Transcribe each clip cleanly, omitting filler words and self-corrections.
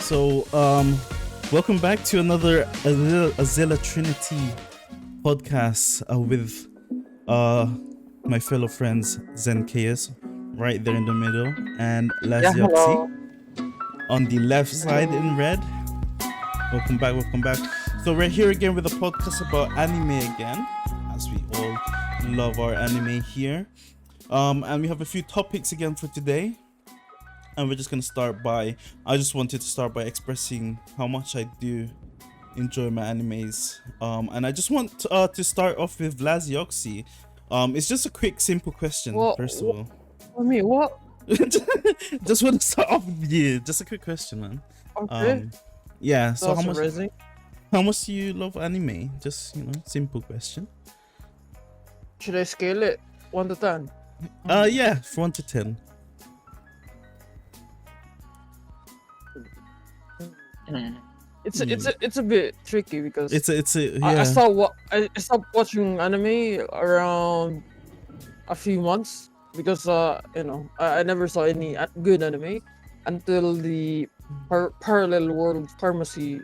So, welcome back to another Azilla Trinity podcast with my fellow friends Zen Chaos right there in the middle and Yeah, Lazioxi hello. on the left side in red. Welcome back, welcome back. So we're here again with a podcast about anime again, as we all love our anime here. And we have a few topics again for today. And we're just gonna start by, I just wanted to start by expressing how much I do enjoy my animes. And I just want to start off with Lazioxi. It's just a quick, simple question, What? first of all. I mean, what? Just want to start off with you. Just a quick question, man. Okay. Yeah, so That's amazing. how much do you love anime? Just, simple question. Should I scale it 1 to 10? Yeah, from 1 to 10. It's a bit tricky because It's a I yeah. stopped watching anime around a few months because I never saw any good anime until the Parallel World Pharmacy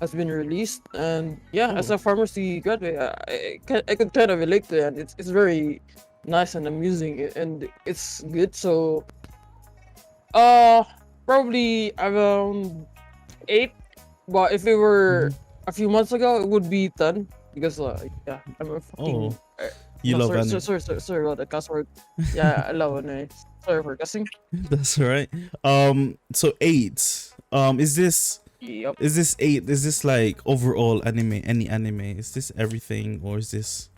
has been released. And yeah, as a pharmacy graduate, I could kind of relate to it, and it's very nice and amusing, and it's good. So probably around 8, but if it were a few months ago, it would be 10 because yeah, I'm a fucking. You love anime. Sorry about the cuss word. Yeah, I love anime. Sorry for cussing. That's all right. So 8. Yep. Is this 8? Is this like overall anime? Any anime? Is this everything, or is this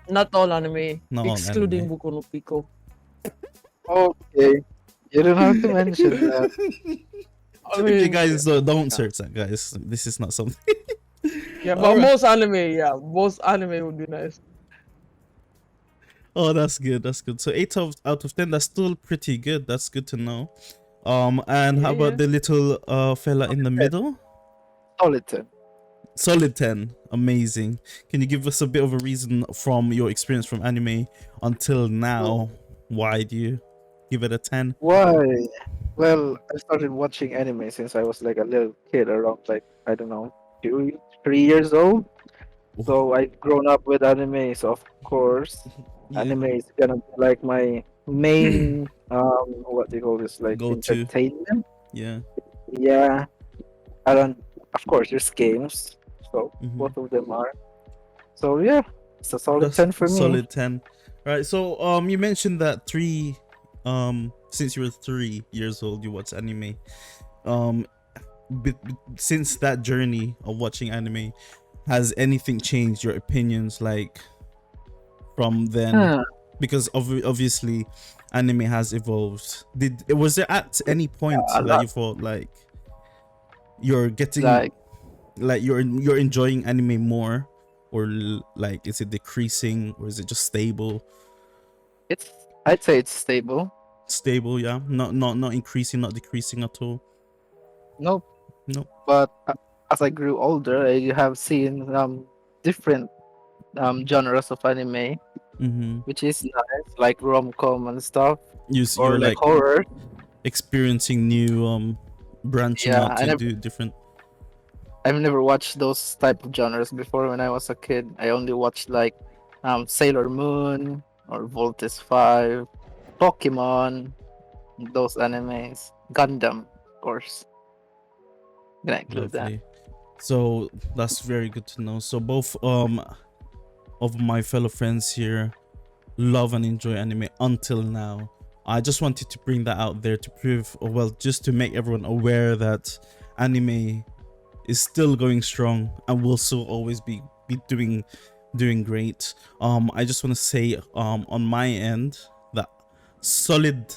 Not all anime, not all excluding anime? Boku no Pico. Okay, you don't have to mention that. I You mean, guys don't search that, guys. This is not something. yeah, but Alright. most anime would be nice. Oh, that's good. That's good. So 8 out of 10. That's still pretty good. That's good to know. And how Yeah, about yeah. the little fella in the middle? Solid 10. Solid 10. Amazing. Can you give us a bit of a reason from your experience from anime until now? Why do you give it a 10? Why? Well, I started watching anime since I was like a little kid, around like I don't know, 2, 3 years old. So I've grown up with anime, so of course, Yeah. anime is gonna be like my main what do you call this, like Go to. entertainment. Yeah. Yeah, and of course there's games, so Mhm. both of them are. So yeah, it's a solid That's 10 for me. solid 10. Right. So you mentioned that since you were 3 years old you watch anime. Since that journey of watching anime, has anything changed your opinions like from then? Hmm. Because obviously anime has evolved. Was there at any point A that lot. you thought like you're getting Like like you're enjoying anime more, or like is it decreasing, or is it just stable? I'd say it's stable. Stable, yeah. Not increasing, not decreasing at all. Nope. Nope. But as I grew older, I have seen different genres of anime, Mm-hmm. which is nice, like rom-com and stuff, You're or like like horror. experiencing new branching Yeah, out to do different. I've never watched those type of genres before. When I was a kid, I only watched like Sailor Moon or Voltes 5, Pokemon, those animes, Gundam, of course. Gonna include that. Lovely. So that's very good to know. So both of my fellow friends here love and enjoy anime until now. I just wanted to bring that out there to prove, or well, just to make everyone aware that anime is still going strong and will still always be doing great. I just want to say on my end that solid,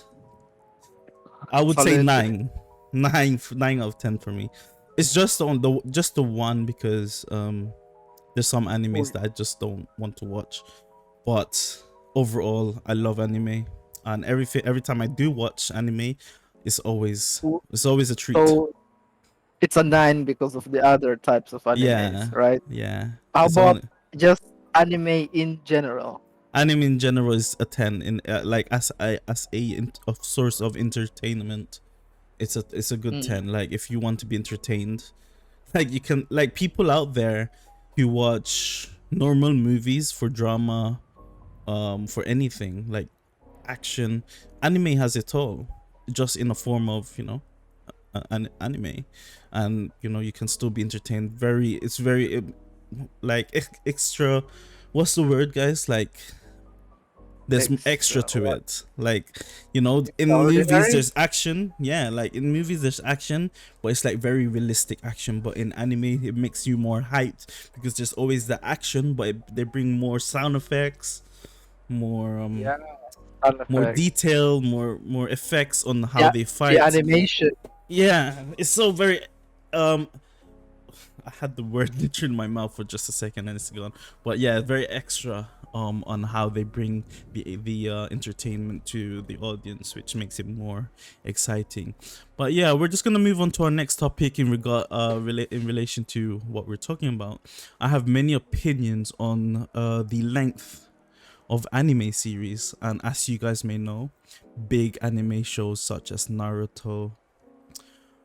I would say Solid. 9 out of 10 for me. It's just on the one because there's some animes that I just don't want to watch, but overall I love anime, and every time I do watch anime, it's always a treat. So it's a 9 because of the other types of animes, Yeah, right? yeah. How It's about only, just anime in general? anime in general is a 10 in like as a source of entertainment. it's a good Mm. 10. Like if you want to be entertained, like you can, like people out there who watch normal movies for drama, for anything like action, anime has it all, just in a form of, an anime, and you can still be entertained. It's very like extra. What's the word, guys? Like there's extra Extra to what? it. Like, in movies Extraordinary? there's action. Yeah, like in movies there's action, but it's like very realistic action. But in anime it makes you more hyped because there's always the action, but they bring more sound effects, more Yeah, sound more effect. detail, more effects on how Yeah, they the fight. animation. Yeah, it's so very um I had the word literally in my mouth for just a second and it's gone. But yeah, very extra on how they bring the entertainment to the audience, which makes it more exciting. But yeah, we're just gonna move on to our next topic in relation to what we're talking about. I have many opinions on the length of anime series, and as you guys may know, big anime shows such as Naruto,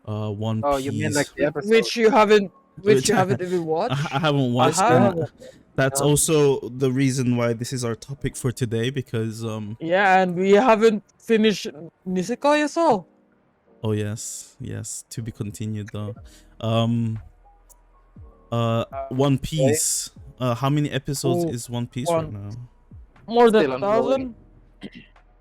One Oh, you mean like Piece, the episode? which you haven't, which which you I, haven't even I watched. haven't I watched, I have. and haven't. that's Uh, also the reason why this is our topic for today. Because Yeah, and we haven't finished Nisekoi as well. oh yes, yes, to be continued though. um One okay. Piece, how many episodes Oh, is One Piece right one now? more than Still ongoing. 1,000.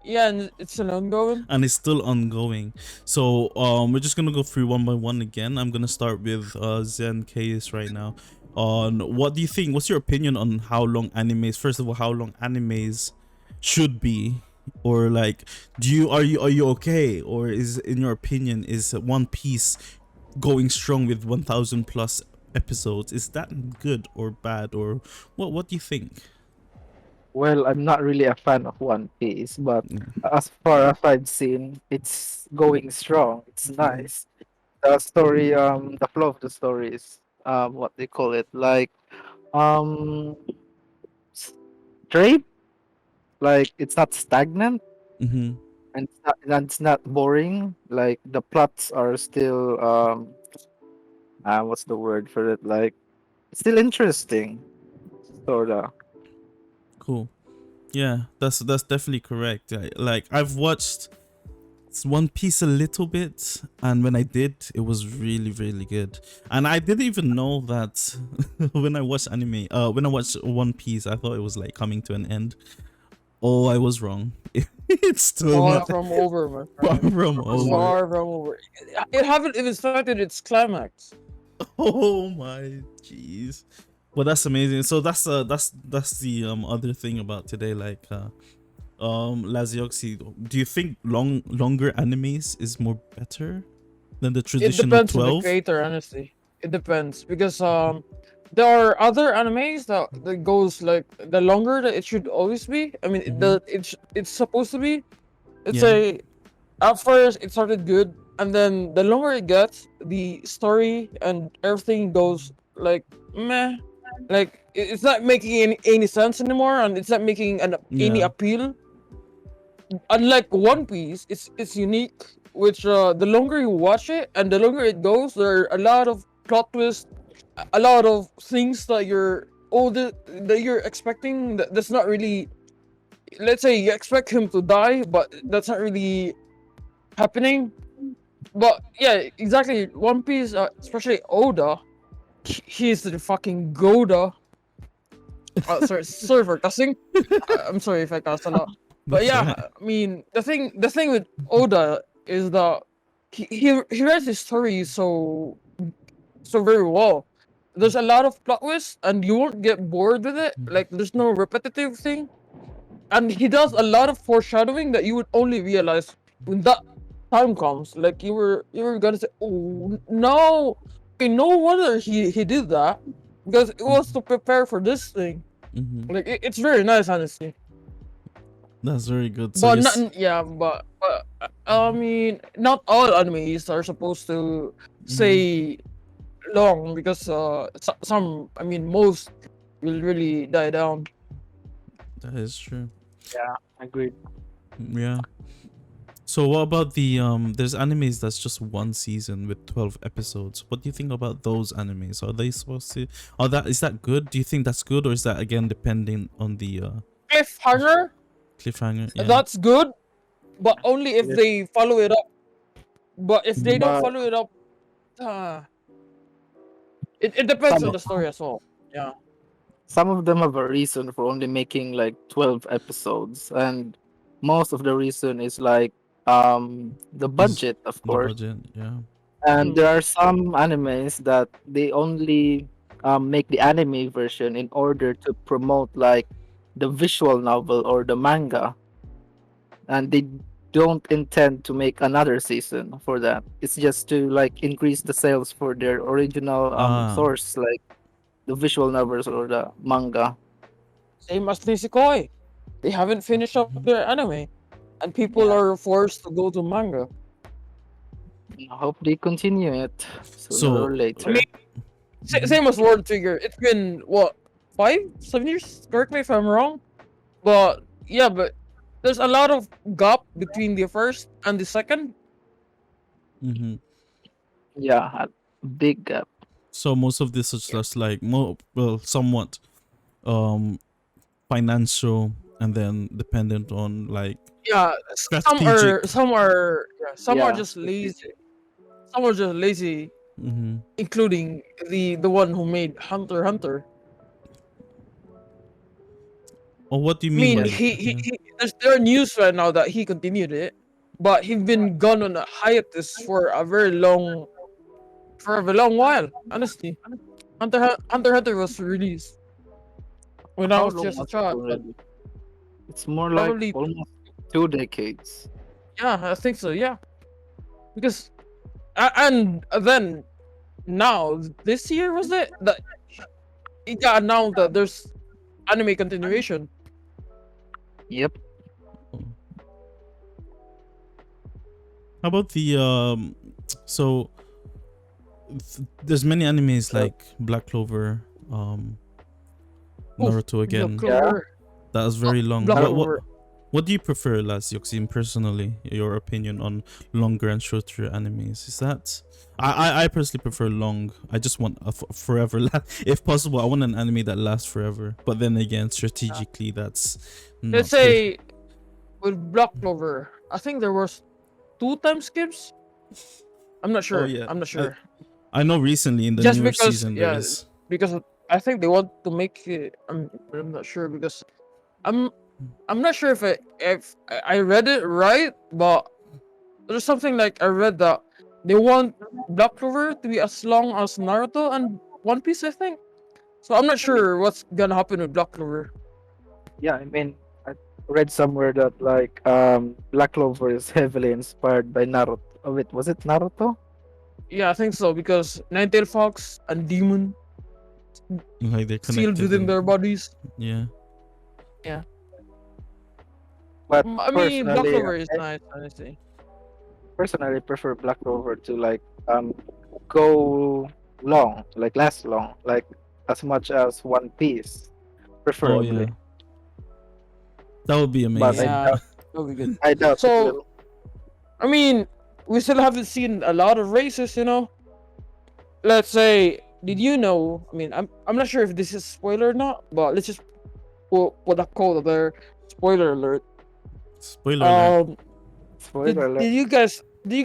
Yeah, and it's still ongoing. And it's still ongoing. So we're just gonna go through one by one again. I'm gonna start with Zen Case right now. On what do you think? What's your opinion on how long animes? First of all, how long animes should be, or like, are you okay, or is, in your opinion, is One Piece going strong with 1,000 plus episodes? Is that good or bad, or what? What do you think? Well, I'm not really a fan of One Piece, but Mm. as far as I've seen, it's going strong. It's nice. The story, the flow of the story is, what they call it, like, um, straight. Like it's not stagnant Mm-hmm. and it's not boring. Like the plots are still, what's the word for it? Like still interesting, sorta. Cool. Yeah, that's definitely correct. Like I've watched One Piece a little bit, and when I did, it was really really good. And I didn't even know that when I watched anime, when I watched One Piece, I thought it was like coming to an end. Oh, I was wrong. It's still Far not from over, my far friend. from over. Far from over. It haven't even started its climax. Oh my jeez. Well, that's amazing. So that's the other thing about today. Like Lazioxi, do you think longer animes is more better than the It traditional depends on the 12? creator, honestly. It depends because there are other animes that goes like the longer that it should always be. I mean, Mm-hmm. it's supposed to be. It's Yeah. a At first it started good, and then the longer it gets, the story and everything goes like meh. Like it's not making any sense anymore, and it's not making any Yeah. appeal. Unlike One Piece, it's unique. Which the longer you watch it and the longer it goes, there are a lot of plot twists, a lot of things that you're expecting that's not really. Let's say you expect him to die, but that's not really happening. But yeah, exactly. One Piece, especially Oda, he's the fucking Goda. Sorry for cussing. I'm sorry if I cuss a lot. But That's yeah, right. I mean the thing with Oda is that he writes his story so very well. There's a lot of plot twists, and you won't get bored with it. Like there's no repetitive thing, and he does a lot of foreshadowing that you would only realize when that time comes. Like you were gonna say, "Oh no!" Okay, no wonder he did that because it was to prepare for this thing. Mm-hmm. Like it's very nice, honestly. That's very good. So But yes. not yeah, but I mean, not all animes are supposed to Mm-hmm. say long because some, I mean, most will really die down. That is true. Yeah, agreed. Yeah. So what about the there's animes that's just one season with 12 episodes. What do you think about those animes? Are they supposed to is that good? Do you think that's good, or is that again depending on the Cliffhanger, cliffhanger? Yeah. that's good, but only if Yeah. they follow it up. But if they Mhm. don't But follow it up, uh, it depends some on the story as well. Yeah. some of them have a reason for only making like 12 episodes, and most of the reason is like the Is budget, of the course. budget, yeah. And Mm. there are some animes that they only make the anime version in order to promote like the visual novel or the manga, and they don't intend to make another season for that. It's just to like increase the sales for their original Ah, source, like the visual novels or the manga. Same as Nisekoi. They haven't finished up mhm. their anime, and people Yeah, are forced to go to manga. I hope they continue it sooner or So I mean, later. mhm. same as World Trigger. It's been what 5, 7 years? Correct me if I'm wrong. But yeah, but there's a lot of gap between the first and the second. Mhm. Yeah, a big gap. So most of this is just like more, well, somewhat um financial, and then dependent on like Yeah, strategic. some are Yeah, just lazy. Some are just lazy, Mhm. including the one who made Hunter x Hunter. Or what do you I mean mean, by yeah? there are news right now that he continued it, but he's been gone on a hiatus for a very long while. Honestly, Hunter x Hunter was released when I how was long just a was it child, but already? It's more like probably almost 2 decades. yeah, I think so. Yeah, because and then now this year was it that it got announced that there's anime continuation. Yep. Oh. How about the so there's many animes Uh, like Black Clover, Oof, Naruto Black again. yeah. Clover, That is very long. Black Nar- Clover. What do you prefer, Last Yoxin, personally? Your opinion on longer and shorter animes? Is that I personally prefer long. I just want a forever if possible. I want an anime that lasts forever. But then again, strategically, that's Let's not good. say with Black Clover, I think there was two time skips. I'm not Oh sure. yeah, I'm not sure. I know. Recently in the Just newer because, season, there yeah, is. because I think they want to make it. I'm not sure because I'm I'm not sure if I read it right, but there's something like I read that they want Black Clover to be as long as Naruto and One Piece. I think so. I'm not sure what's gonna happen with Black Clover. Yeah, I mean, I read somewhere that like Black Clover is heavily inspired by Naruto. Oh wait, was it Naruto? Yeah, I think so because Ninetale Fox and Demon Like they're sealed connected within and their bodies. yeah. Yeah. But I mean, Black personally, Clover is nice, honestly. personally prefer Black Clover to like go long, like last long, like as much as One Piece, Oh yeah, preferably. that would be But amazing. Yeah, that'll be good. I doubt it So, will. I mean, we still haven't seen a lot of races, you know. Let's say, did you know? I mean, I'm not sure if this is spoiler or not, but let's just put a quote there. Spoiler alert. Spoiler alert. Um, Spoiler alert. did you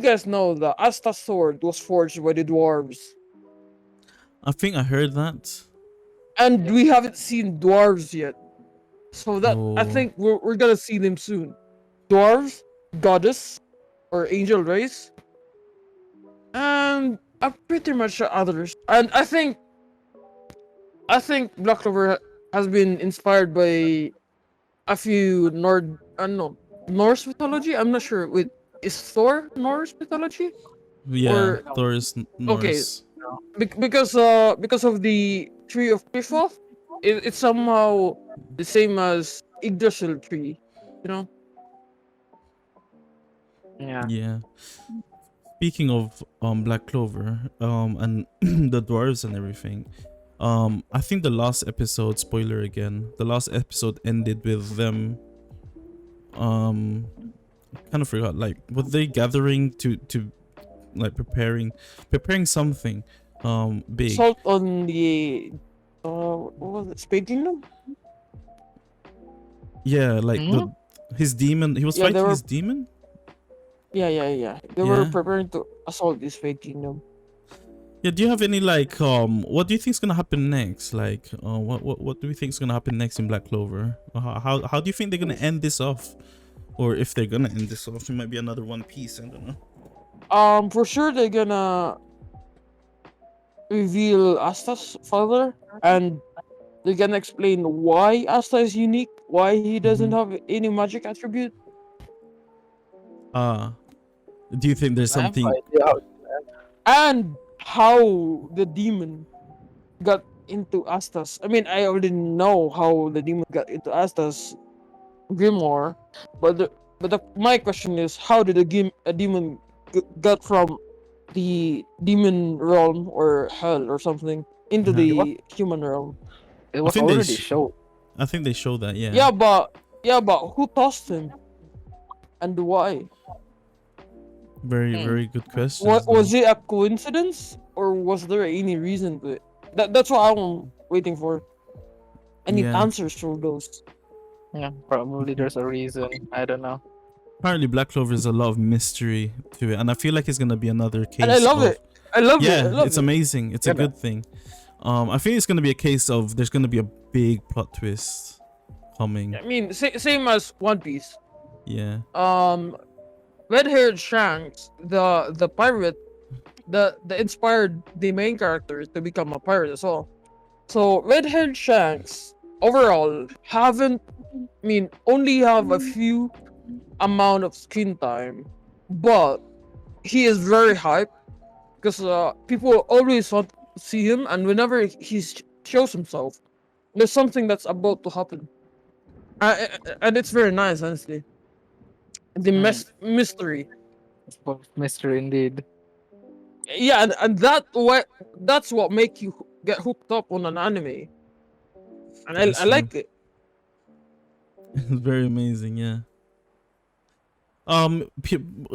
guys know that Asta's sword was forged by the dwarves, I think I heard that. and we haven't seen dwarves yet. So that I Oh, think we're gonna see them soon. Dwarves, goddess, or angel race, and I'm pretty much sure others. And I think Black Clover has been inspired by a few no, Norse mythology. I'm not sure. With is Thor Norse mythology yeah, or No, Thor is okay? Norse. no. Because of the tree of Qliphotep, it's somehow the same as Yggdrasil tree. You know. Yeah. Yeah. Speaking of Black Clover and the dwarves and everything, I think the last episode, spoiler again, the last episode ended with them um kind of forgot. Like, were they gathering to like preparing something big? Assault on the what was it? Spade Kingdom? Yeah, like Mhm. his demon. He was Yeah, they fighting were. his demon. Yeah. They were Yeah. preparing to assault this Spade Kingdom. Yeah. Do you have any like what do you think is gonna happen next? Like what do you think is gonna happen next in Black Clover? How do you think they're gonna end this off? Or if they're gonna end this off, it might be another One Piece. I don't know. For sure they're gonna reveal Asta's father, and they're gonna explain why Asta is unique, why he doesn't Mhm. have any magic attribute, Uh, do you think there's I have no something? idea how. and how the demon got into Asta's. I mean, I already know how the demon got into Asta's grimoire, but my question is, how did a demon got from the demon realm or hell or something into Uh-huh. It was the human realm? it I was think they. already shown. I think they show that. Yeah. Yeah, but who tossed him and why? Very Hmm. very good What questions though. was it a coincidence or was there any reason to it? That's what I'm waiting for. I need Yeah. answers for those. Yeah, probably there's a reason. I don't know. Apparently, Black Clover is a lot of mystery to it, and I feel like it's gonna be another And I case love of. it. I love it. I Yeah, love it's it. amazing. It's a Yeah, good thing. I think it's gonna be a case of there's gonna be a big plot twist coming. I mean, same as One Piece. Yeah. Red-haired Shanks, the pirate, the inspired the main character to become a pirate as well. So red-haired Shanks overall haven't, I mean, only have a few amount of screen time, but he is very hype because people always want to see him, and whenever he shows himself, there's something that's about to happen, and it's very nice, honestly. The Hmm. mystery, It's full of mystery indeed. yeah, and that's what make you get hooked up on an anime, and That is I true. like it. It's very amazing. Yeah.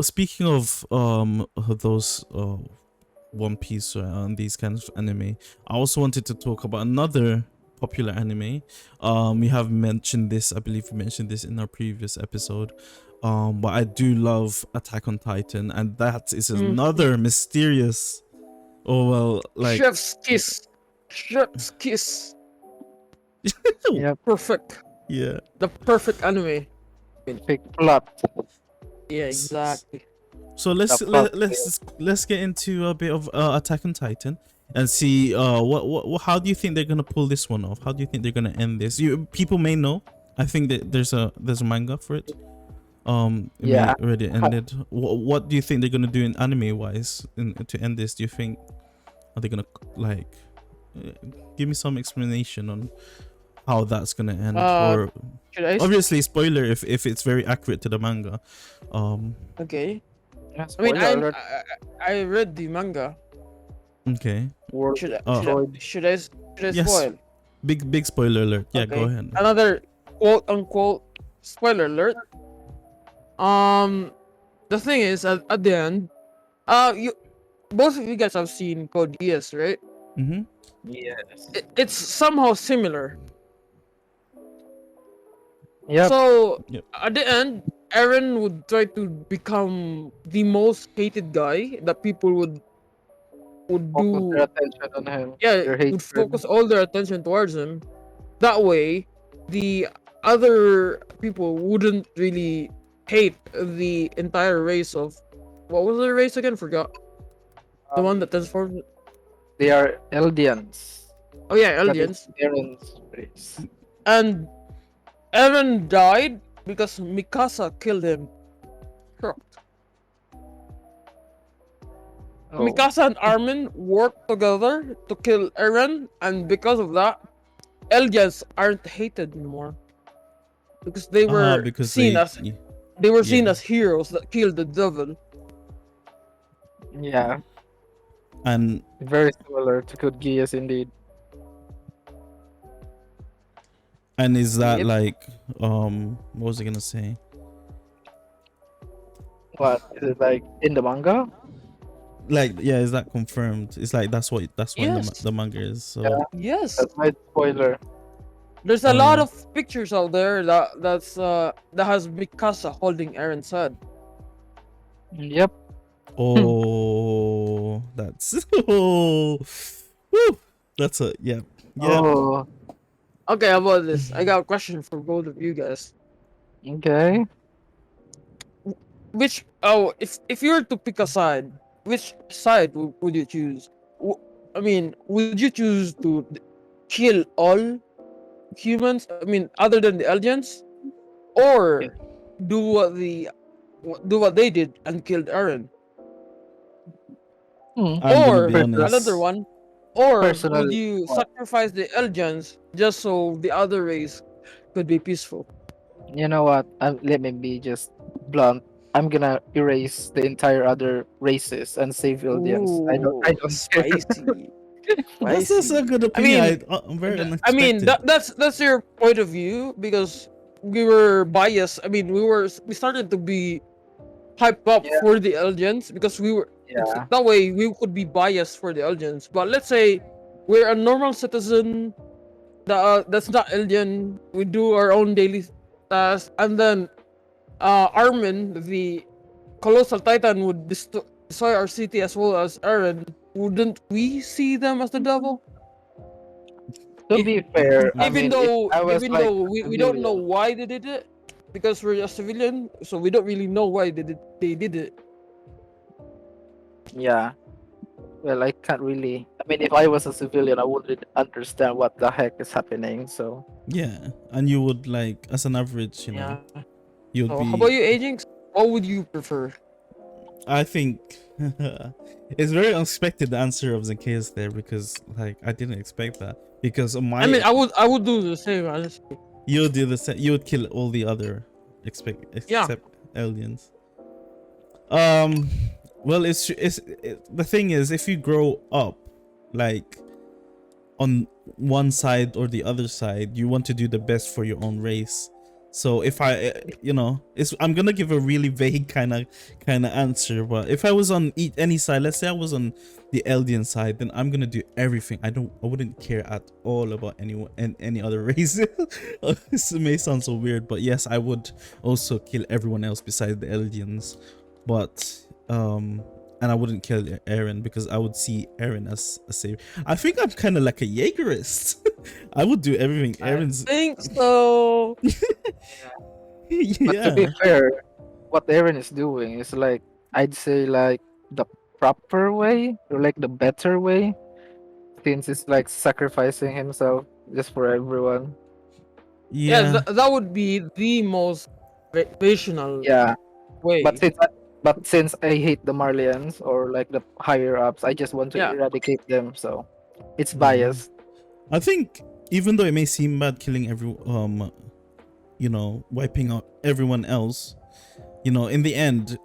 Speaking of those One Piece and these kinds of anime, I also wanted to talk about another popular anime. We have mentioned this, I believe we mentioned this in our previous episode. But I do love Attack on Titan, and that is Mm. another mysterious. Oh well, like Chef's kiss, Yep, perfect, yeah. the perfect anime. big plot. Yeah, S- s- exactly. So The plot. let's get into a bit of Attack on Titan and see what how do you think they're gonna pull this one off? How do you think they're gonna end this? You people may know. I think that there's a manga for it. It may Yeah. already ended. What do you think they're gonna do in anime wise to end this? Do you think are they gonna like uh, give me some explanation on how that's gonna end? Or Should I? obviously spoiler if it's very accurate to the manga. Okay. Yeah, I mean, spoiler alert. I read the manga. Okay. World Should I, Uh, destroyed. should I yes. spoil? Big spoiler alert. Yeah, go Okay. ahead. Another quote unquote spoiler alert. The thing is, at the end, you both of you guys have seen Code Geass, right? Mm-hmm. Yes. It's somehow similar. Yep. So Yep. at the end, Eren would try to become the most hated guy that people would Focus do. their attention on him. Yeah, Their would hatred. focus all their attention towards him. That way, the other people wouldn't really hate the entire race of, what was the race again? Forgot. The one that transformed. They are Eldians. Oh yeah, That is Eldians. Eren's race. And Eren died because Mikasa killed him. Correct. Oh. Mikasa and Armin worked together to kill Eren, and because of that, Eldians aren't hated anymore. Because they were Because seen they as they were seen yeah. as heroes that killed the devil. Yeah. and Very similar to Code Geass indeed. is that Yep. like what was I gonna say? What is it like in the manga? Like, yeah, is that confirmed? It's like that's what in Yes. the manga is. So Yeah. Yes. That's my spoiler. There's Oh, a lot yeah. of pictures out there that has Mikasa holding Eren's head. Yep. Oh, that's oh, woo, that's a yeah. Oh, Okay, how about this? I got a question for both of you guys. okay. If you were to pick a side, which side would you choose? I mean, would you choose to kill all humans? I mean, other than the aliens, or Yeah. do what they did and killed Eren? I'm gonna Or be another honest. one, or Personal. would you What? sacrifice the aliens just so the other race could be peaceful? You know what? Let me be just blunt. I'm gonna erase the entire other races and save Eldians. I don't. I Ooh, don't care. spicy, That's also a spicy. good I opinion. mean, I'm very I mean unexpected. that's your point of view because we were biased. I mean, we started to be hyped up Yeah. for the aliens because we were Yeah. that way we could be biased for the aliens. But let's say we're a normal citizen that's not alien. We do our own daily tasks, and then Armin, the colossal titan, would destroy our city as well as Eren. Wouldn't we see them as the devil? To E- be fair, I even mean, if though I was even like though a we don't know civilian, why they did it because we're a civilian, so we don't really know why they did it. yeah. Well, I can't really. I mean, if I was a civilian, I wouldn't understand what the heck is happening. So Yeah, and you would like, as an average, Yeah. you'd So how about be. you, Aging? What would you prefer? I think it's very unexpected the answer of Zacchaeus there because like I didn't expect that because of I mean, my I would do the same, honestly. you would do the same. You would kill all the other Yeah. except aliens. Well, the thing is, if you grow up like on one side or the other side, you want to do the best for your own race. So if I'm gonna give a really vague kind of answer, but if I was on any side, let's say I was on the Eldian side, then I'm gonna do everything. I wouldn't care at all about anyone and any other race. This may sound so weird, but yes, I would also kill everyone else besides the Eldians. But and I wouldn't kill Eren because I would see Eren as a savior. I think I'm kind of like a Jaegerist. I would do everything. Eren's Think so. but to be yeah. fair, what Aaron is doing is like I'd say like the proper way or like the better way, since it's like sacrificing himself just for everyone. Yeah, Yeah. that would be the most rational Yeah, way. but since I hate the Marlians or like the higher ups, I just want to Yeah. eradicate them. So it's Yeah. biased. I think even though it may seem bad killing wiping out everyone else, in the end,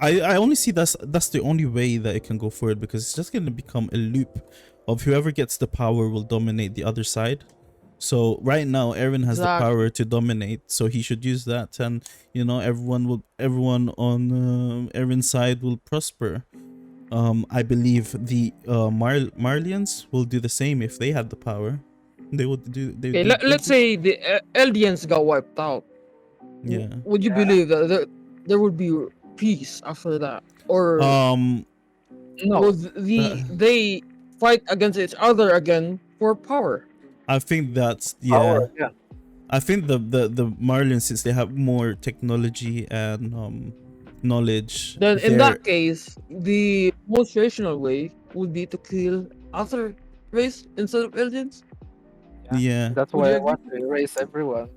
I only see that's the only way that it can go forward because it's just going to become a loop of whoever gets the power will dominate the other side. So right now Eren has the Exactly. power to dominate, so he should use that, and everyone on Eren's side will prosper. I believe the Marlians will do the same if they had the power. They would do. Okay, let's say the Eldians got wiped out. Yeah. Would you Yeah. believe that there would be peace after that, or No, would they fight against each other again for power? I think that's power. Yeah. I think the Marlians, since they have more technology and knowledge, Then in they're that case, the most rational way would be to kill other race instead of Eldians. yeah That's Would why you I agree? want to erase everyone.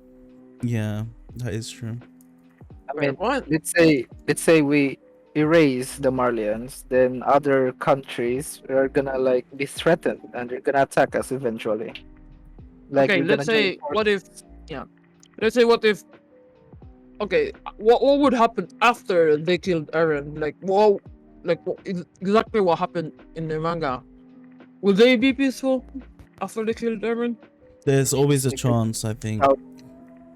yeah that is true. I Fair mean, point. let's say we erase the Marlians, then other countries are gonna like be threatened and they're gonna attack us eventually. Like Okay, we're gonna let's join say what if forces. let's say what if okay, what would happen after they killed Eren? Exactly what happened in the manga? Will they be peaceful after they killed Eren? There's always a They could- chance, I think. Out.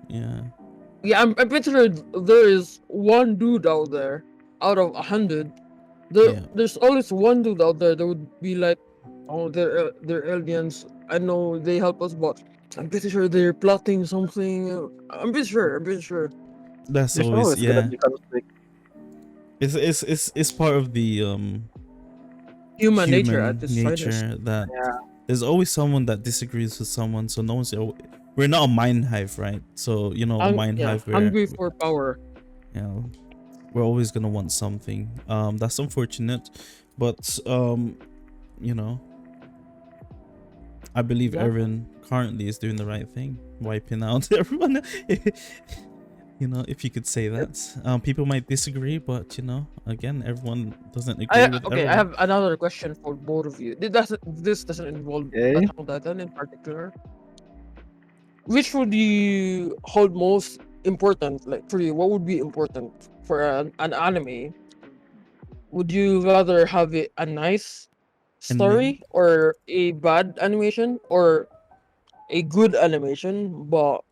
Yeah. Yeah, I'm pretty sure there is one dude out there, out of 100, Yeah. there's always one dude out there that would be like, oh, they're aliens. I know they help us, but I'm pretty sure they're plotting something. I'm pretty sure. I'm pretty sure. That's There's always, always gonna yeah. be conflict. It's part of the Human nature at human its finest. nature that Yeah. there's always someone that disagrees with someone. So no one's, we're not a mind hive, right? So you know, a mind Yeah, hive where, hungry for power. you know, we're always gonna want something. That's unfortunate, but you know, I believe Yeah. Erin currently is doing the right thing, wiping out everyone. You know, if you could say that. People might disagree, but you know, again, everyone doesn't agree with Okay, I everyone. have another question for both of you. This doesn't involve Okay. Attack on Titan in particular. Which would you hold most important? Like for you, what would be important for an anime? Would you rather have a nice Ending. story or a bad animation or a good animation but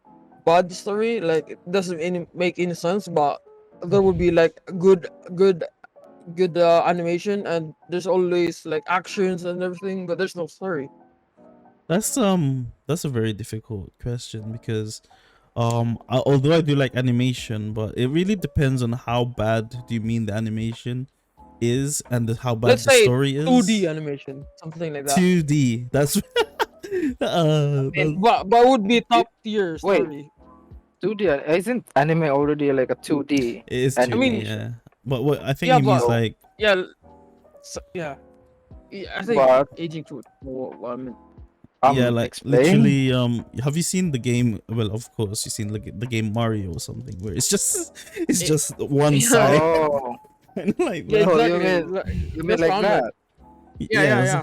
bad story? Like it doesn't make any sense, but there would be like good animation and there's always like actions and everything, but there's no story. That's a very difficult question because although I do like animation, but it really depends on how bad do you mean the animation is and how bad Let's the say story 2D is. animation, something like that. 2D. That's But would be top tier Wait, story. 2D isn't anime already like a 2D it is I 2D, mean, animation? yeah. But what I think yeah, he means, but So, like, yeah, yeah. I think but aging to I mean, yeah, like explain. literally, have you seen the game? Well, of course you seen the game Mario or something where it's just it's it, just one yeah, side. Oh, Like yeah, that. oh, exactly. you mean Just for like Android. that? Yeah, yeah, Yes. yeah.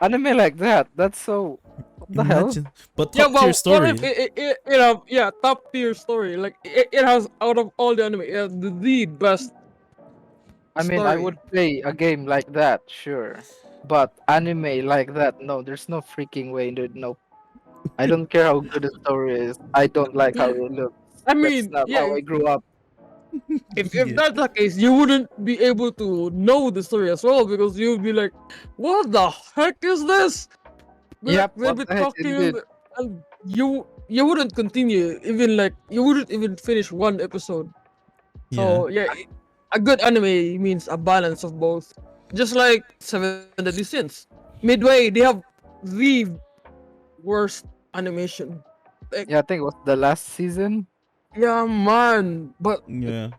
Anime like that? That's so. What the hell? Imagine, but Yeah, top tier but what if story. it have top tier story? Like it has out of all the anime, it has the best I mean, I story. would play a game like that, sure, but anime like that, no. There's no freaking way, dude. No, I don't care how good the story is. I don't like how it looks. I That's mean, not yeah, how I grew up. if Yeah. that's the case, you wouldn't be able to know the story as well because you'd be like, "What the heck is this?" Yep. We'll What be the heck, talking indeed. and you wouldn't continue even like you wouldn't even finish one episode. Yeah. So yeah, a good anime means a balance of both. Just like Seven Deadly Sins. Midway, they have the worst animation. Like, Yeah, I think it was the last season, yeah, man, but Yeah.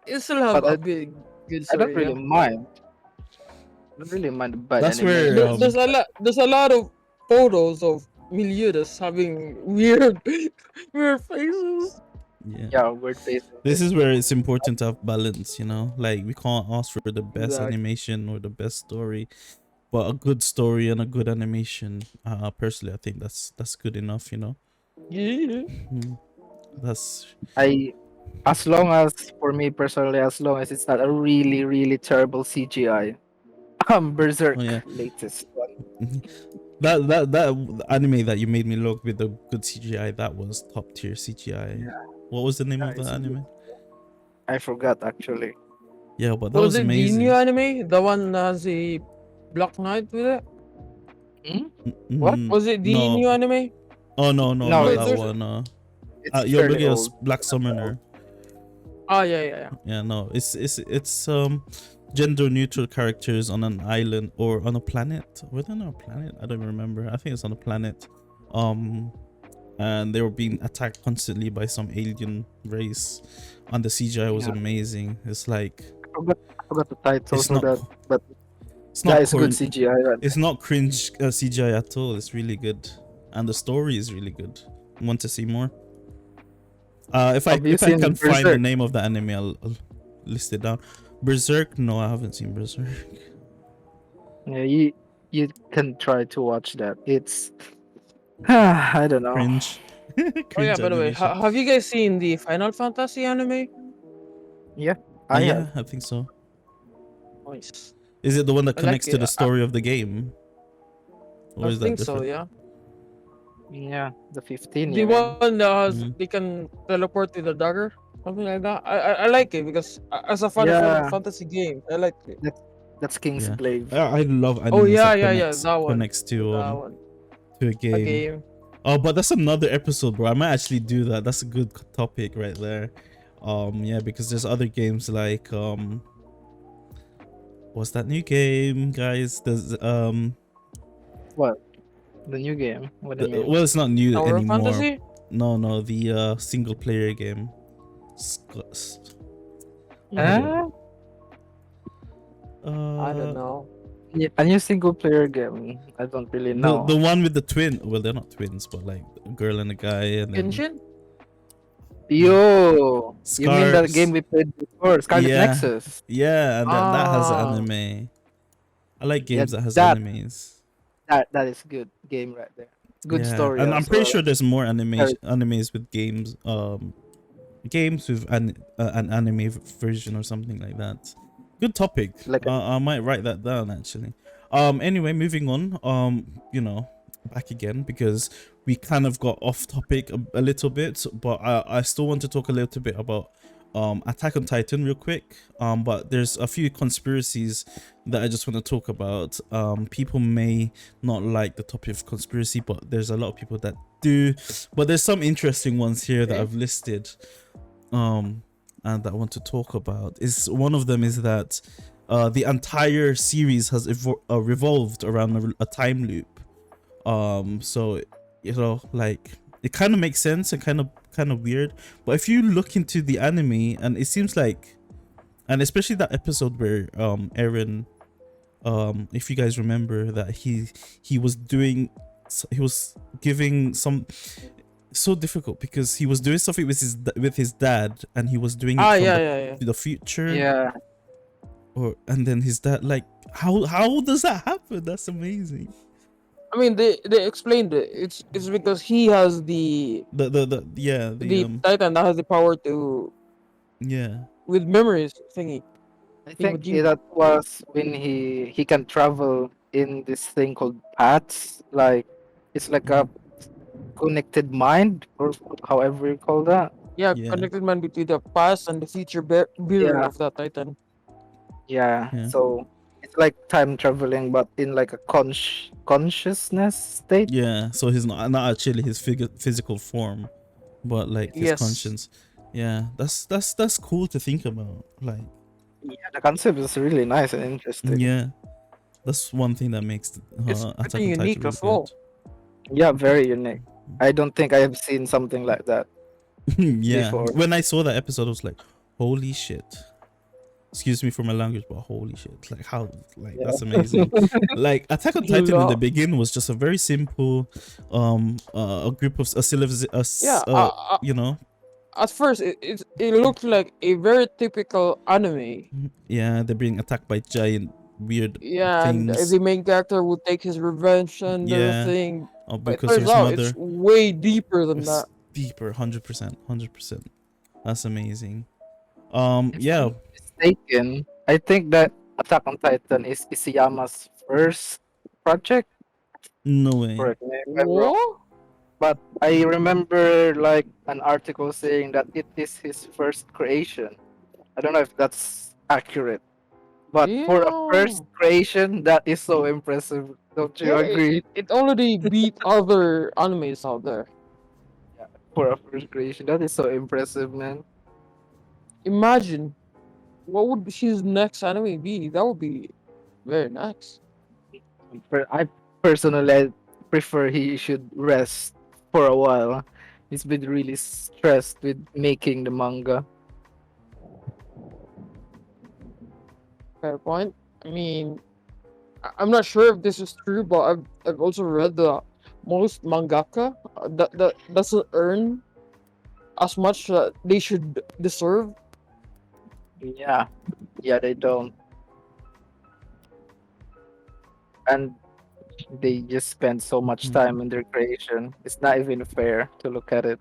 it still have but a big good I don't story. really Yeah, mind. I don't really mind the bad That's where animation. there's a lot of photos of Milieudas having weird weird faces. yeah. Yeah, weird faces. This is where it's important to have balance, you know? Like we can't ask for the best Exactly. animation or the best story, but a good story and a good animation. Personally, I think that's good enough, you know? Yeah. Mhm. That's I, as long as for me personally, as long as it's not a really really terrible CGI. oh Berserk yeah. latest one. Mhm. That anime that you made me look with the good CGI, that was top tier CGI. Yeah, What was the name yeah, of the anime? I forgot actually. Yeah, but that Was was it the new amazing. anime? The one that has the Black Knight with it? Hmm? What? Was it the No. new anime? Oh no, No, not Wait, that there's one. it's You're fairly looking at old. Black Not that old. Summoner. yeah. Yeah, no, it's gender neutral characters on an island or on a planet. Were they on a planet? I don't even remember. I think it's on a planet. Um, and they were being attacked constantly by some alien race, and the CGI was Yeah, amazing. It's like I forgot the title it's for not that, but it's yeah, not it's good corn CGI. Right? it's not cringe CGI at all. It's really good, and the story is really good. Want to see more? Have you If I seen can find the Berserk? name of the anime, I'll list it down. Berserk? No, I haven't seen Berserk. Yeah, you can try to watch that. It's I don't know. Cringe. Oh yeah, Cringe by the way, animation. have you guys seen the Final Fantasy anime? Yeah, I Yeah, have. I think so. Nice. Is it the one that I like connects to it. the story of the game? Or I is that think so, different? yeah. Yeah, the 15 The you mean? one that has Mhm. they can teleport with the dagger. something like that. I like it because as a fan of Yeah, fantasy games, I like it. that's that's King's Yeah, Glaive. I love Oh animes yeah, that yeah, yeah, that one, connects that one, to a a game. game. Oh, but that's another episode, bro. I might actually do that. That's a good topic right there. Yeah, because there's other games like what's that new game, guys? There's What? The new game? What do you mean? well, it's not new Tower of anymore. Fantasy. No, the single player game. Sc- Mm, Ah, I don't Uh, know. a new single player game. I don't really the know. one with the twin. Well, they're not twins, but like a girl and a guy, and then Genshin. Yo, you mean that game Scars. we played before, Scarlet Yeah, Nexus? yeah, and that has Ah, anime. I like Yeah, games that has that animes. that is good game right there. Good Yeah, story and I'm as pretty well. sure there's more Very- animes with games. Games with an anime version or something like that. Good topic. Like a, I might write that down actually. Anyway, moving on. Back again because we kind of got off topic a little bit, but I still want to talk a little bit about Attack on Titan real quick. But there's a few conspiracies that I just want to talk about. People may not like the topic of conspiracy, but there's a lot of people that do. But there's some interesting ones here that okay. I've listed and that I want to talk about. Is one of them is that the entire series has revolved around a time loop. So like it kind of makes sense and kind of weird, but if you look into the anime, and it seems like, and especially that episode where Eren, if you guys remember that he was doing, he was giving some, so difficult because he was doing something with his dad, and he was doing it Ah, from yeah, yeah, yeah. the future, yeah, and then his dad, like, how does that happen? That's amazing. I mean, they explained it. It's because he has The the Titan that has the power to yeah. with memories thingy. I think Thingy. that was when he can travel in this thing called paths. Like it's like a connected mind, or however you call that. Yeah, Yeah, connected man between the past and the future bearer Yeah, of that Titan. yeah. yeah, So it's like time traveling, but in like a consciousness state. yeah. So he's not actually his physical form, but like his Yes, conscience. Yeah, that's cool to think about. Like, Yeah, the concept is really nice and interesting. yeah, that's one thing that makes it's Attack pretty on Titan unique really as good. well. Yeah, very unique. I don't think I have seen something like that Yeah, before. when I saw that episode, I was like, holy shit. Excuse me for my language, but holy shit! Like how, like Yeah. that's amazing. Like Attack on Titan in the Lot. beginning was just a very simple, a group of Yeah, you know, at first it looked like a very typical anime. yeah, they're being attacked by giant weird Yeah, and things. the main character would take his revenge and Yeah, everything. But it because of turns his out it's mother. way deeper than It's that. deeper, 100%, 100%. That's amazing. If Yeah, I'm not mistaken, I think that Attack on Titan is Isayama's first project. no way. Correct me if I'm wrong. What? But I remember like an article saying that it is his first creation. I don't know if that's accurate, but for a first Yeah. creation, that is so impressive. Don't you Yeah, agree? it already beat other animes out there. For a first creation, that is so impressive, man. Imagine what would his next anime be? That would be very nice. I personally prefer he should rest for a while. He's been really stressed with making the manga. Fair point. I mean, I'm not sure if this is true, but I've also read that most mangaka that doesn't earn as much that they should deserve. Yeah, yeah, they don't, and they just spend so much time in their creation. It's not even fair to look at it.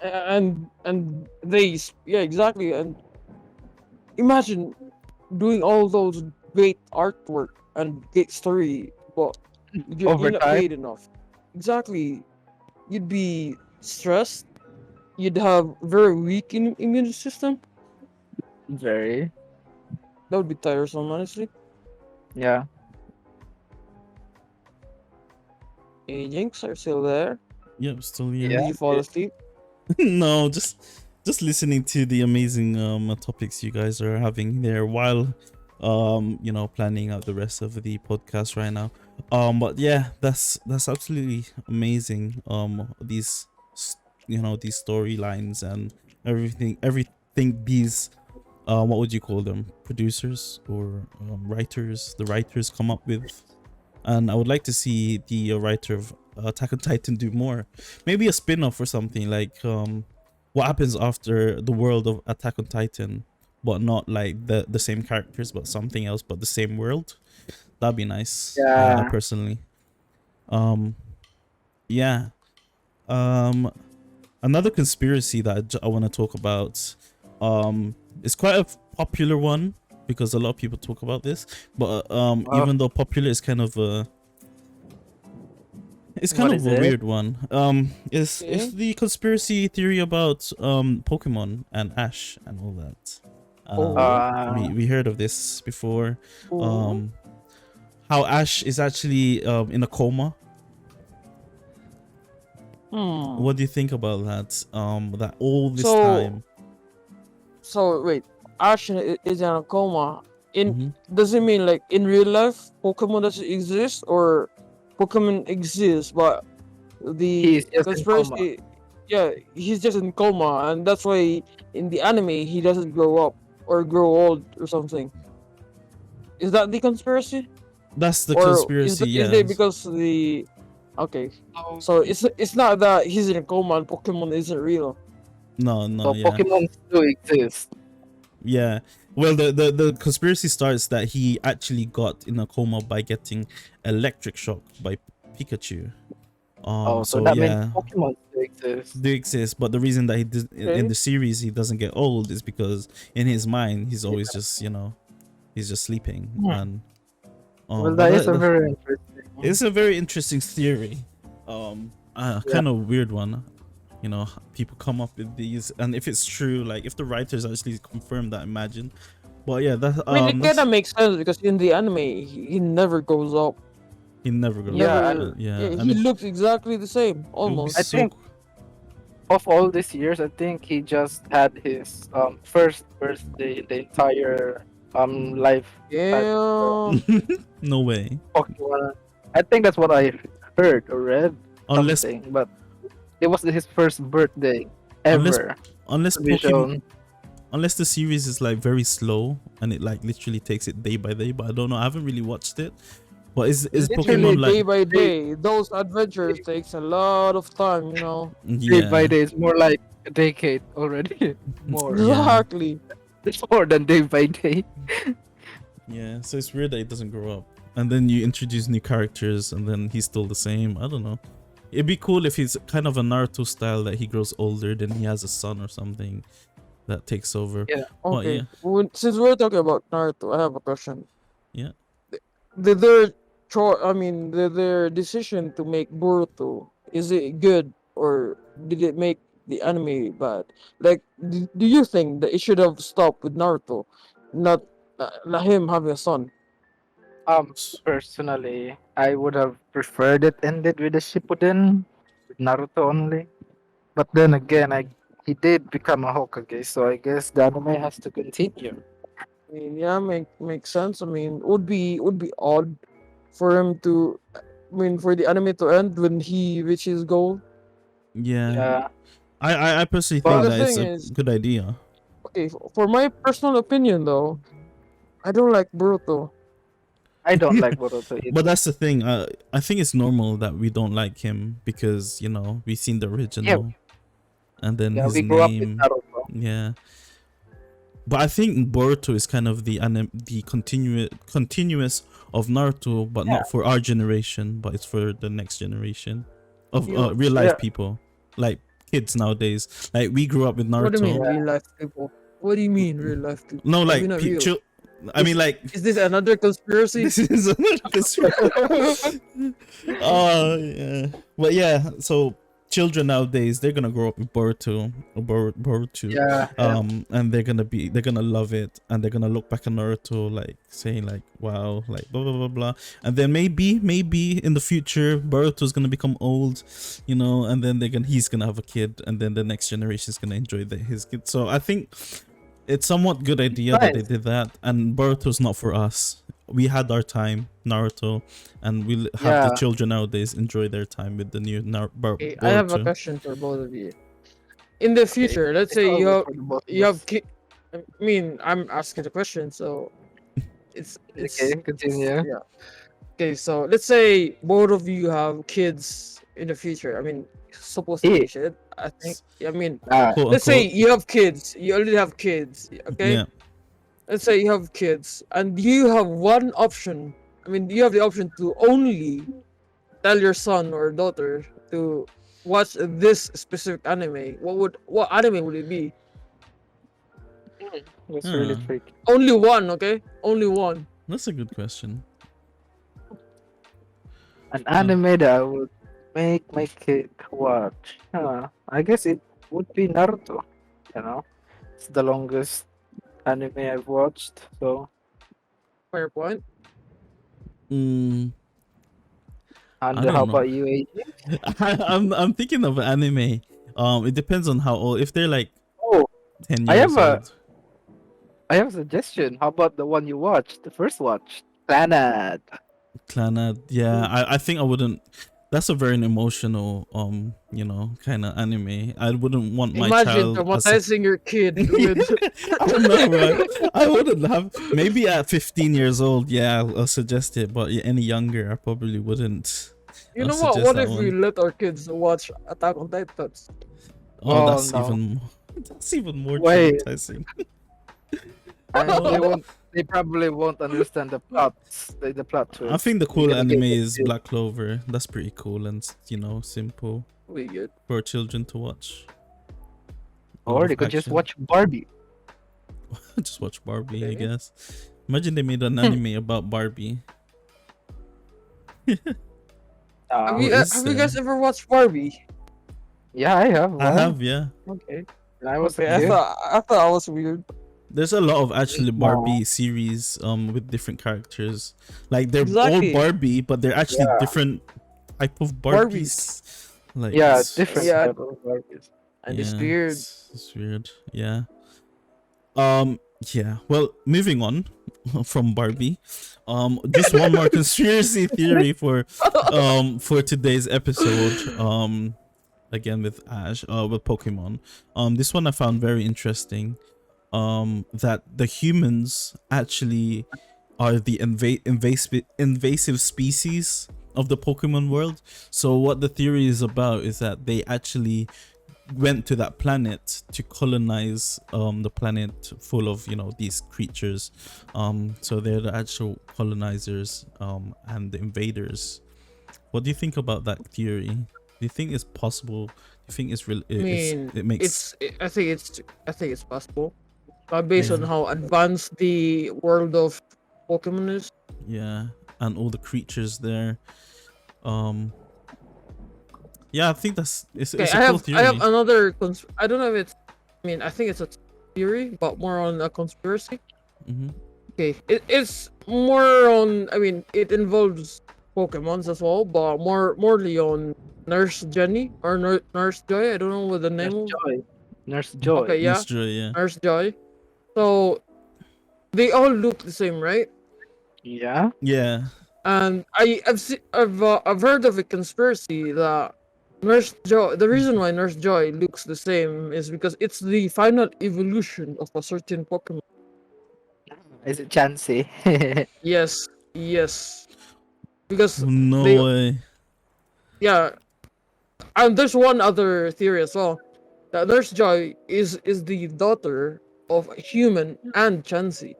And yeah, exactly. And imagine doing all those great artwork and great story, but you're not Overtime. paid enough. Exactly. You'd be stressed, you'd have very weak immune system. Very. That would be tiresome, honestly. Yeah. Hey, Jinx, are you still there? Yep, still here. Did Yeah. you fall asleep? No, just listening to the amazing topics you guys are having there while planning out the rest of the podcast right now. But yeah, that's absolutely amazing. These storylines and everything these what would you call them, producers or writers, the writers come up with. And I would like to see the writer of Attack on Titan do more. Maybe a spin-off or something like what happens after the world of Attack on Titan, but not like the same characters, but something else, but the same world. That'd be nice. I Yeah. personally. Um, yeah. Um, Another conspiracy that I want to talk about. It's quite a popular one because a lot of people talk about this, but even though popular, is kind of a it's kind What of is a it? weird one. It's Okay. the conspiracy theory about Pokemon and Ash and all that. Oh. We heard of this before. Oh. How Ash is actually in a coma. Hmm. What do you think about that? That all this So, time. so wait, Ash is in a coma. Mhm. Does it mean like in real life Pokemon doesn't exist, or Pokemon exists but the He's just in coma. conspiracy? Yeah, he's just in coma, and that's why in the anime he doesn't grow up or grow old or something. Is that the conspiracy, That's the or conspiracy. is Yeah. it because the? Okay, so it's not that he's in a coma and Pokemon isn't real. No. So Yeah. Pokemon do exist. Yeah. Well, the conspiracy starts that he actually got in a coma by getting electric shock by Pikachu. Oh, so So that means yeah, Pokemon do exist. they exist, but the reason that he did in Okay. the series he doesn't get old is because in his mind he's always Yeah. just he's just sleeping. Hmm. And Well, but that is a very interesting. it's a very interesting theory. Yeah. Kind of weird one. People come up with these, and if it's true, like if the writers actually confirm that, imagine. But yeah, that I mean, it kind that's, of makes sense because in the anime he never goes up. he never goes. Yeah, Never. Yeah, Yeah, and he it looks exactly the same, would be almost. I so think of all these years, I think he just had his first birthday in the entire life Yeah. no way. Pokemon. I think that's what I heard or read Unless something, but it was his first birthday Unless- ever. unless to be Pokemon, shown. unless the series is like very slow and it like literally takes it day by day. But I don't know. I haven't really watched it. But is Literally Pokemon day like by day. Those adventures takes a lot of time, you know. Day by yeah? day, it's more like a decade already. More. Yeah. Exactly. It's more than day by day. Yeah, so it's weird that it doesn't grow up. And then you introduce new characters and then he's still the same. I don't know. It'd be cool if he's kind of a Naruto style that he grows older, then he has a son or something that takes over. Yeah. But Okay. yeah. Since we're talking about Naruto, I have a question. Yeah. Did their decision to make Boruto, is it good or did it make the anime bad? Like, do you think that it should have stopped with Naruto, not him having a son? Personally, I would have preferred it ended with a Shippuden, with Naruto only. But then again, he did become a Hokage, so I guess the anime has to continue. I mean, yeah, makes sense. I mean, would be odd for him to, I mean, for the anime to end when he reaches his goal. Yeah. Yeah. I personally But think the that it's thing a is, good idea. okay, for my personal opinion though, I don't like Boruto. I don't like Boruto either. But that's the thing. I think it's normal that we don't like him because we've seen the original, and then Yeah, his we grew up with name. Naruto. Yeah. But I think Boruto is kind of the continuous of Naruto, but not for our generation, but it's for the next generation of Yeah. real life Yeah. people, like kids nowadays. Like we grew up with What do you mean Naruto. real life people? What do you mean real life people? No, Are like we not real? I mean, like Is this another conspiracy? this is another conspiracy. Oh yeah, but yeah. So children nowadays, they're gonna grow up with Boruto or Boruto, Yeah, yeah. and they're gonna love it, and they're gonna look back at Naruto like saying like, wow, like blah blah blah blah, and then maybe in the future Boruto's gonna become old, you know, and then he's gonna have a kid, and then the next generation is gonna enjoy his kid. So I think it's somewhat good idea that they Nice. did that, and Boruto's not for us. We had our time, Naruto, and we'll have the Yeah. children nowadays enjoy their time with the new Okay, I have a Boruto. question for both of you. In the Okay. future, let's It's say all good for the both you of have us. I mean, I'm asking the question, so it's Okay, continue. yeah. Okay, so let's say both of you have kids in the future. I mean, supposedly Hey. should. I think. I mean, Ah, Quote let's say unquote. you have kids. You already have kids. Okay. Yeah. Let's say you have kids, and you have one option. I mean, you have the option to only tell your son or daughter to watch this specific anime. What anime would it be? that's really Huh. tricky. Only one, okay? Only one. That's a good question. An anime that I would make my kid watch. I guess it would be Naruto. You know, it's the longest anime I've watched. So, Fair point. Mm, and I how don't know. about you, AJ? I'm thinking of anime. It depends on how old. If they're like Oh, 10 I years have a old. I have a suggestion. How about the one you watched, the first watch, Planet? Clannad, yeah, I think I wouldn't. That's a very emotional, you know, kind of anime. I wouldn't want my Imagine child as a. traumatizing your kid with. I don't know, man. I wouldn't have. Maybe at 15 years old, yeah, I'll suggest it. But any younger, I probably wouldn't. You I'll know what? suggest What that if we one. let our kids watch Attack on Titans? Oh, Oh that's no! even more. That's even more Wait, traumatizing. and they Oh. won't. They probably won't understand the plots, the plot I twist. think the You're cool gonna get anime is confused. Black Clover. That's pretty cool and you know simple We good. for children to watch. A lot Or of they could just action. watch Barbie. Just watch Barbie, I Okay. guess. Imagine they made an anime about Barbie. Have What you is have you there? guys ever watched Barbie? Yeah, I have I one. have, yeah. Okay. When I was a Okay. I kid. thought I was weird. There's a lot of actually No. Barbie series with different characters. Like they're all Exactly. Barbie, but they're actually Yeah, different type of Barbies. Barbies. Like yeah, it's different Yeah, type of Barbies. and it's yeah, weird. it's weird. Yeah. Yeah. Well, moving on from Barbie. Just one more conspiracy theory for today's episode. Again with Ash, with Pokemon. This one I found very interesting. That the humans actually are the invasive species of the Pokemon world. So what the theory is about is that they actually went to that planet to colonize the planet full of these creatures. So they're the actual colonizers and the invaders. What do you think about that theory? Do you think it's possible? Do you think it's real? I mean, It makes I think it's possible. Based on yeah, how advanced the world of Pokemon is. yeah, and all the creatures there. Um, yeah, I think Okay, it's a cool I have theory. another I don't know if it's. I mean, I think it's a theory, but more on a conspiracy. Hmm. Okay, it's more on. I mean, it involves Pokemons as well, but morely on Nurse Jenny or Nurse Joy. I don't know what the Nurse name of. Joy. Nurse Joy. Okay, yeah, Miss Joy, yeah, Nurse Joy. So they all look the same, right? Yeah. yeah. And I've heard of a conspiracy that Nurse Joy. The reason why Nurse Joy looks the same is because it's the final evolution of a certain Pokemon. Is it Chansey? Yes, yes. Because they, No way. yeah. And there's one other theory as well. That Nurse Joy is the daughter of a human and Chansey.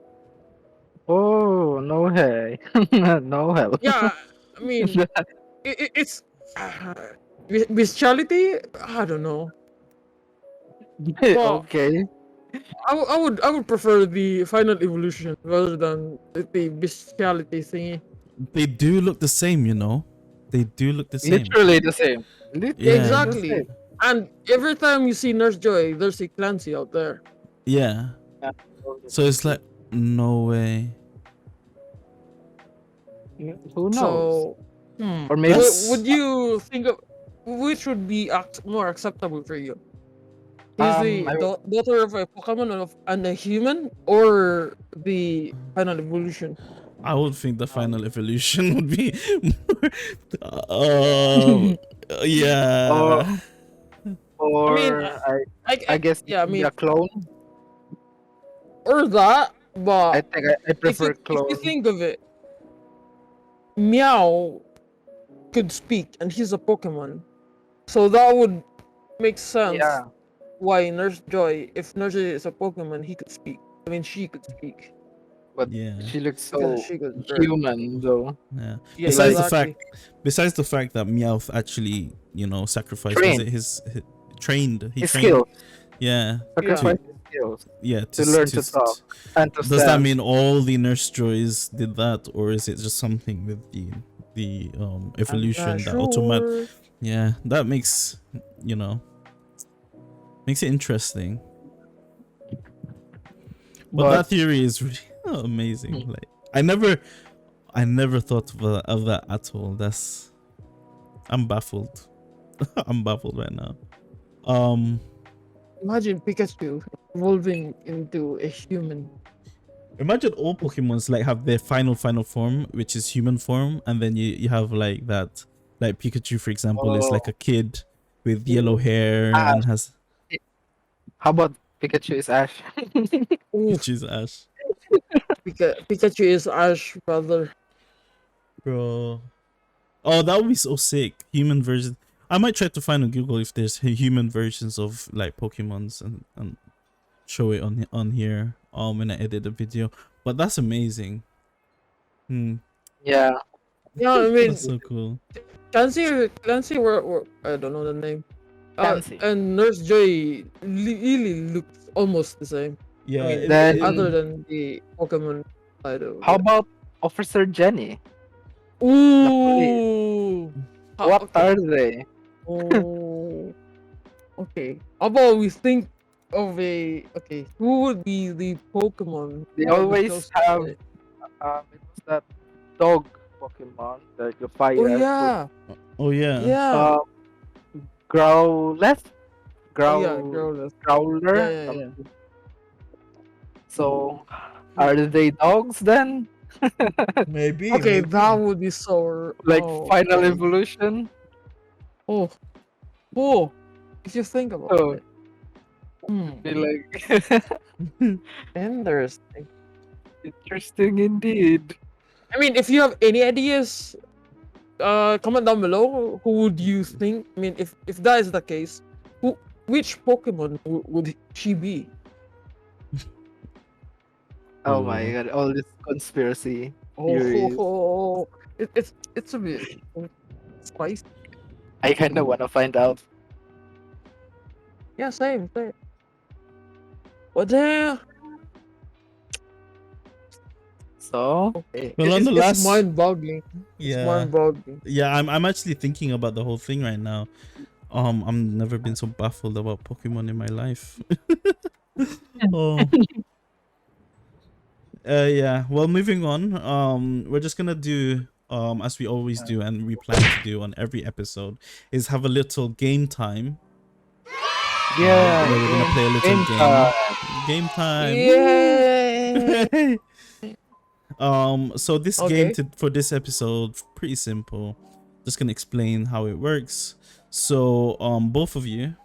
Oh, no way. No hell. Yeah, I mean, it's bestiality. I don't know. Well, Okay. I would prefer the final evolution rather than the bestiality thingy. They do look the same, you know. They do look the same. Literally the same. Literally Exactly. the same. And every time you see Nurse Joy, there's a Clancy out there. Yeah. Yeah. So it's like no way. Who knows? So, Or maybe would you think of which would be more acceptable for you? Is the I daughter of a Pokemon and a human, or the final evolution? I would think the final evolution would be more, yeah. or I mean, I guess yeah, I it could be mean, a clone. or that, I but think I prefer if you clone. think of it, Meow could speak, and he's a Pokemon, so that would make sense. Yeah. Why Nurse Joy, if Nurse Joy is a Pokemon, he could speak. I mean, she could speak But Yeah. she looks because so she could learn. human though. Yeah. Yeah, Like- Besides the fact that Meowth actually, sacrificed Trained. was it his trained. He His trained. skills. Yeah. Sacrifice his skills Yeah. to learn to talk and to Does that stand. mean all the Nurse Joys did that, or is it just something with the evolution that automatic? Yeah, that makes makes it interesting. But that theory is really amazing. Like I never thought of that at all. I'm baffled. I'm baffled right now. Imagine Pikachu evolving into a human. Imagine all Pokemons like have their final form, which is human form, and then you have like that, like Pikachu for example is like a kid with yellow hair and has How about Pikachu is Ash? which is Ash. Pikachu is Ash, brother. Bro. Oh, that would be so sick. Human version. I might try to find on Google if there's human versions of like Pokemons and show it on here when I edit the video. But that's amazing. Yeah. Yeah, I mean, That's so cool. Clancy, were I don't know the name. Clancy. And Nurse Joy really looks almost the same. Yeah. I mean, Then- other than the Pokemon side of How it. about Officer Jenny? Ooh. What okay. are they? Oh. Okay. How about we think of who would be the Pokemon? They who would be always close to have it? it was that dog Pokemon, like the fire. Oh yeah. Oh yeah. Yeah. Growlithe? Oh, yeah, Growlithe. Growler? Yeah, yeah. So, are they dogs then? Maybe. Okay, that would be so Like final okay. evolution? Oh, if you think about Oh. it. Be like Interesting. interesting indeed. I mean, if you have any ideas, comment down below. Who would you think? I mean, if that is the case, which Pokemon would she be? Oh my god, all this conspiracy theories. Oh, it's a bit spicy. I kinda wanna find out. Yeah, same. But then, So, okay. Well, on the It's last- mind-boggling. It's Yeah. mind-boggling. Yeah, I'm actually thinking about the whole thing right now. I've never been so baffled about Pokemon in my life. Oh. Yeah. Well, moving on. We're just gonna do as we always do, and we plan to do on every episode, is have a little game time. yeah, Where we're gonna play a little game game. time. Game time. Yay! So this Okay. game for this episode, pretty simple. Just gonna explain how it works. So both of you,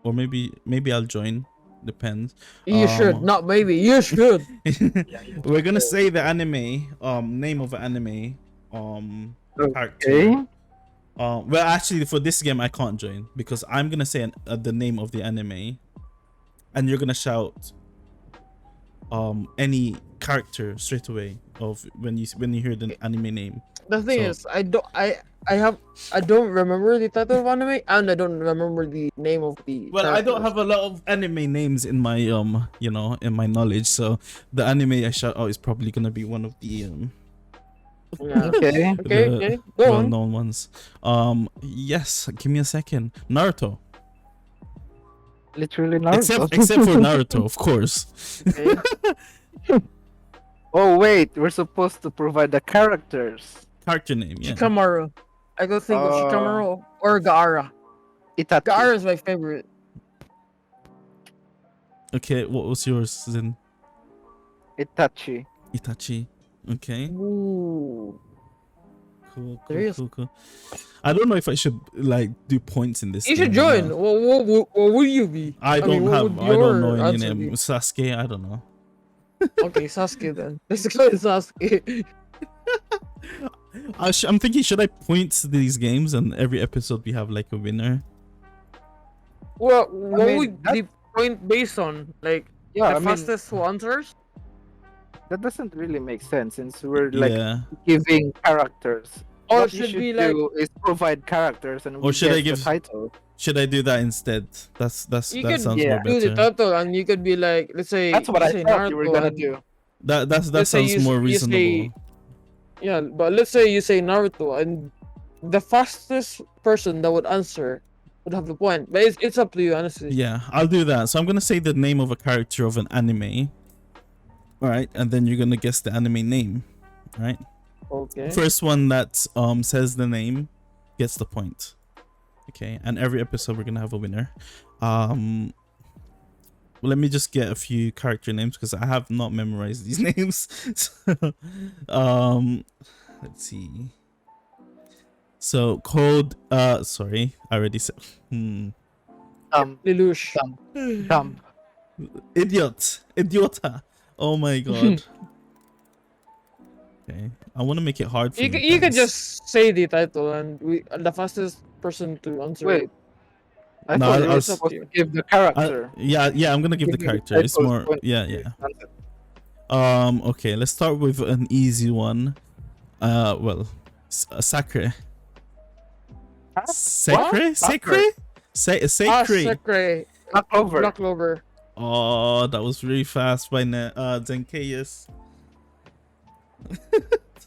or maybe I'll join, depends. You should, not maybe. You should. We're gonna say the anime name of an anime character. Okay. Well, actually, for this game I can't join because I'm gonna say the name of the anime, and you're gonna shout any character straight away of when you hear the anime name. The thing So- is, I don't remember the title of anime, and I don't remember the name of the. Well, I don't characters. have a lot of anime names in my in my knowledge, so the anime I shout out is probably gonna be one of the Yeah. Okay. Okay, The okay. Go on. well-known ones. Yes, give me a second. Naruto. Literally Naruto. Except for Naruto, of course. Okay. Oh wait, we're supposed to provide the characters. Character name, yeah. Shikamaru. I could think of Shikamaru or Gaara. Itachi. Gaara is my favorite. Okay, what was yours then? Itachi. Itachi. Okay. Ooh. Cool, Serious? cool. I don't know if I should like do points in this. You should game or join. not. What would you be? I mean, don't what have. would I don't know your any answer name. be? Sasuke. I don't know. Okay, Sasuke then. Let's go with Sasuke. I'm thinking, should I point these games and every episode we have like a winner? Well, what mean, would the point based on? Like Yeah, the I mean fastest who answers? that doesn't really make sense since we're like Yeah. giving characters. Or What you should should be like do is provide characters and Or we should I guess give- the title. Should I do that instead? That you could sounds yeah, more do the better. title and you could be like, let's say That's what I say thought you were Naruto gonna and- do. That let's say sounds more you say- reasonable. Yeah, but let's say you say Naruto and the fastest person that would answer would have the point. But it's up to you, honestly. Yeah, I'll do that. So I'm gonna say the name of a character of an anime. All right, and then you're gonna guess the anime name. All right. Okay. First one that says the name gets the point. Okay, and every episode we're gonna have a winner. Well, let me just get a few character names because I have not memorized these names. So, let's see. So code. Sorry, I already said. Lelouch. Dumb. Idiota. Oh my god. Okay, I want to make it hard for you. You could guys. just say the title and the fastest person to answer. Wait. I No, thought I you were was- supposed to give the character. Yeah, I'm gonna give the Giving character. It's titles more. point. Yeah. Okay, let's start with an easy one. Well, Sacre. Huh? Sacre? Sacre? Sacre? Sacre. Not over. Black Clover. Oh, that was really fast by Zenkaius. I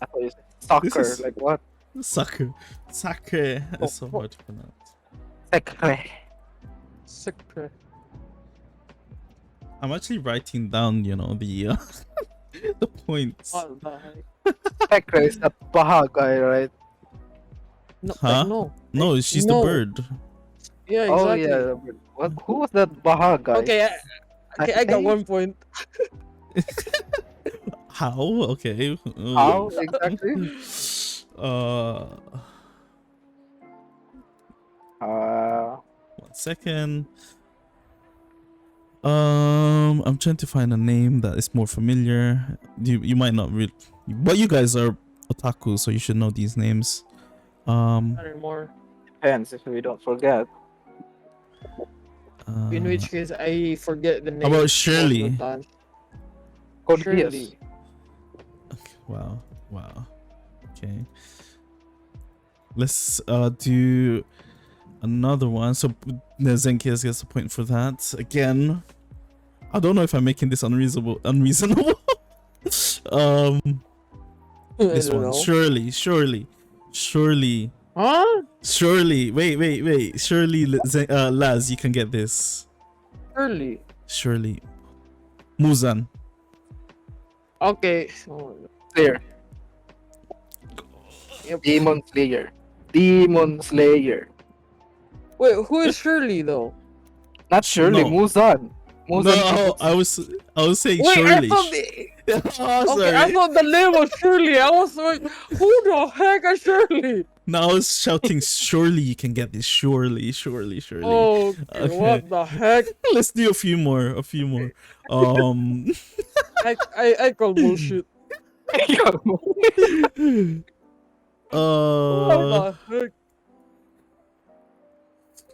thought you said soccer. This is- Like what? Sacre. Sacre. That's so Oh. hard to pronounce. Sacre. Sacre. I'm actually writing down, the the points. What the heck? Sacre is that Baha guy, right? No, Huh? no. No, she's the No. bird. Yeah, Oh exactly. yeah. What? Who was that Baha guy? Okay, I got think- 1 point. How? Okay. How exactly? Uh, 1 second. I'm trying to find a name that is more familiar. You might not read, but you guys are otaku, so you should know these names. Not anymore. Depends if we don't forget. In which case, I forget the name. How about all the Shirley? time. Code Shirley. Wow. Okay. Let's do another one. So Zenkias gets a point for that. Again, I don't know if I'm making this unreasonable. This I don't one. know. Surely. Huh? Surely. Wait. Surely, Laz, you can get this. Shirley. Surely. Muzan. Okay. Oh, Slayer. yep. Demon Slayer. Demon Slayer. Wait, who is Shirley though? Not Shirley. No. Muzan. Muzan. No, I was saying Wait, surely. I thought the, Oh, okay, I sorry. thought the name was Shirley. I was like, who the heck is Shirley? No, I was shouting, surely you can get this. Surely. Oh, Okay. what the heck? Let's do a few more. I call bullshit. What the heck?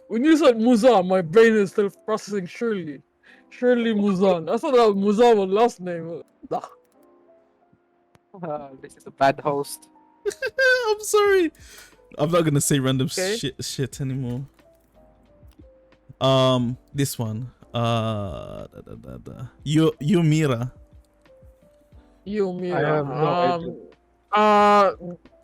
When you said Muzan, my brain is still processing Shirley. Shirley Muzan. I thought that was Muzan was last name. This is a bad host. I'm sorry. I'm not gonna say random Okay. shit anymore. This one. Yumira. Yumira. I have no idea. Uh,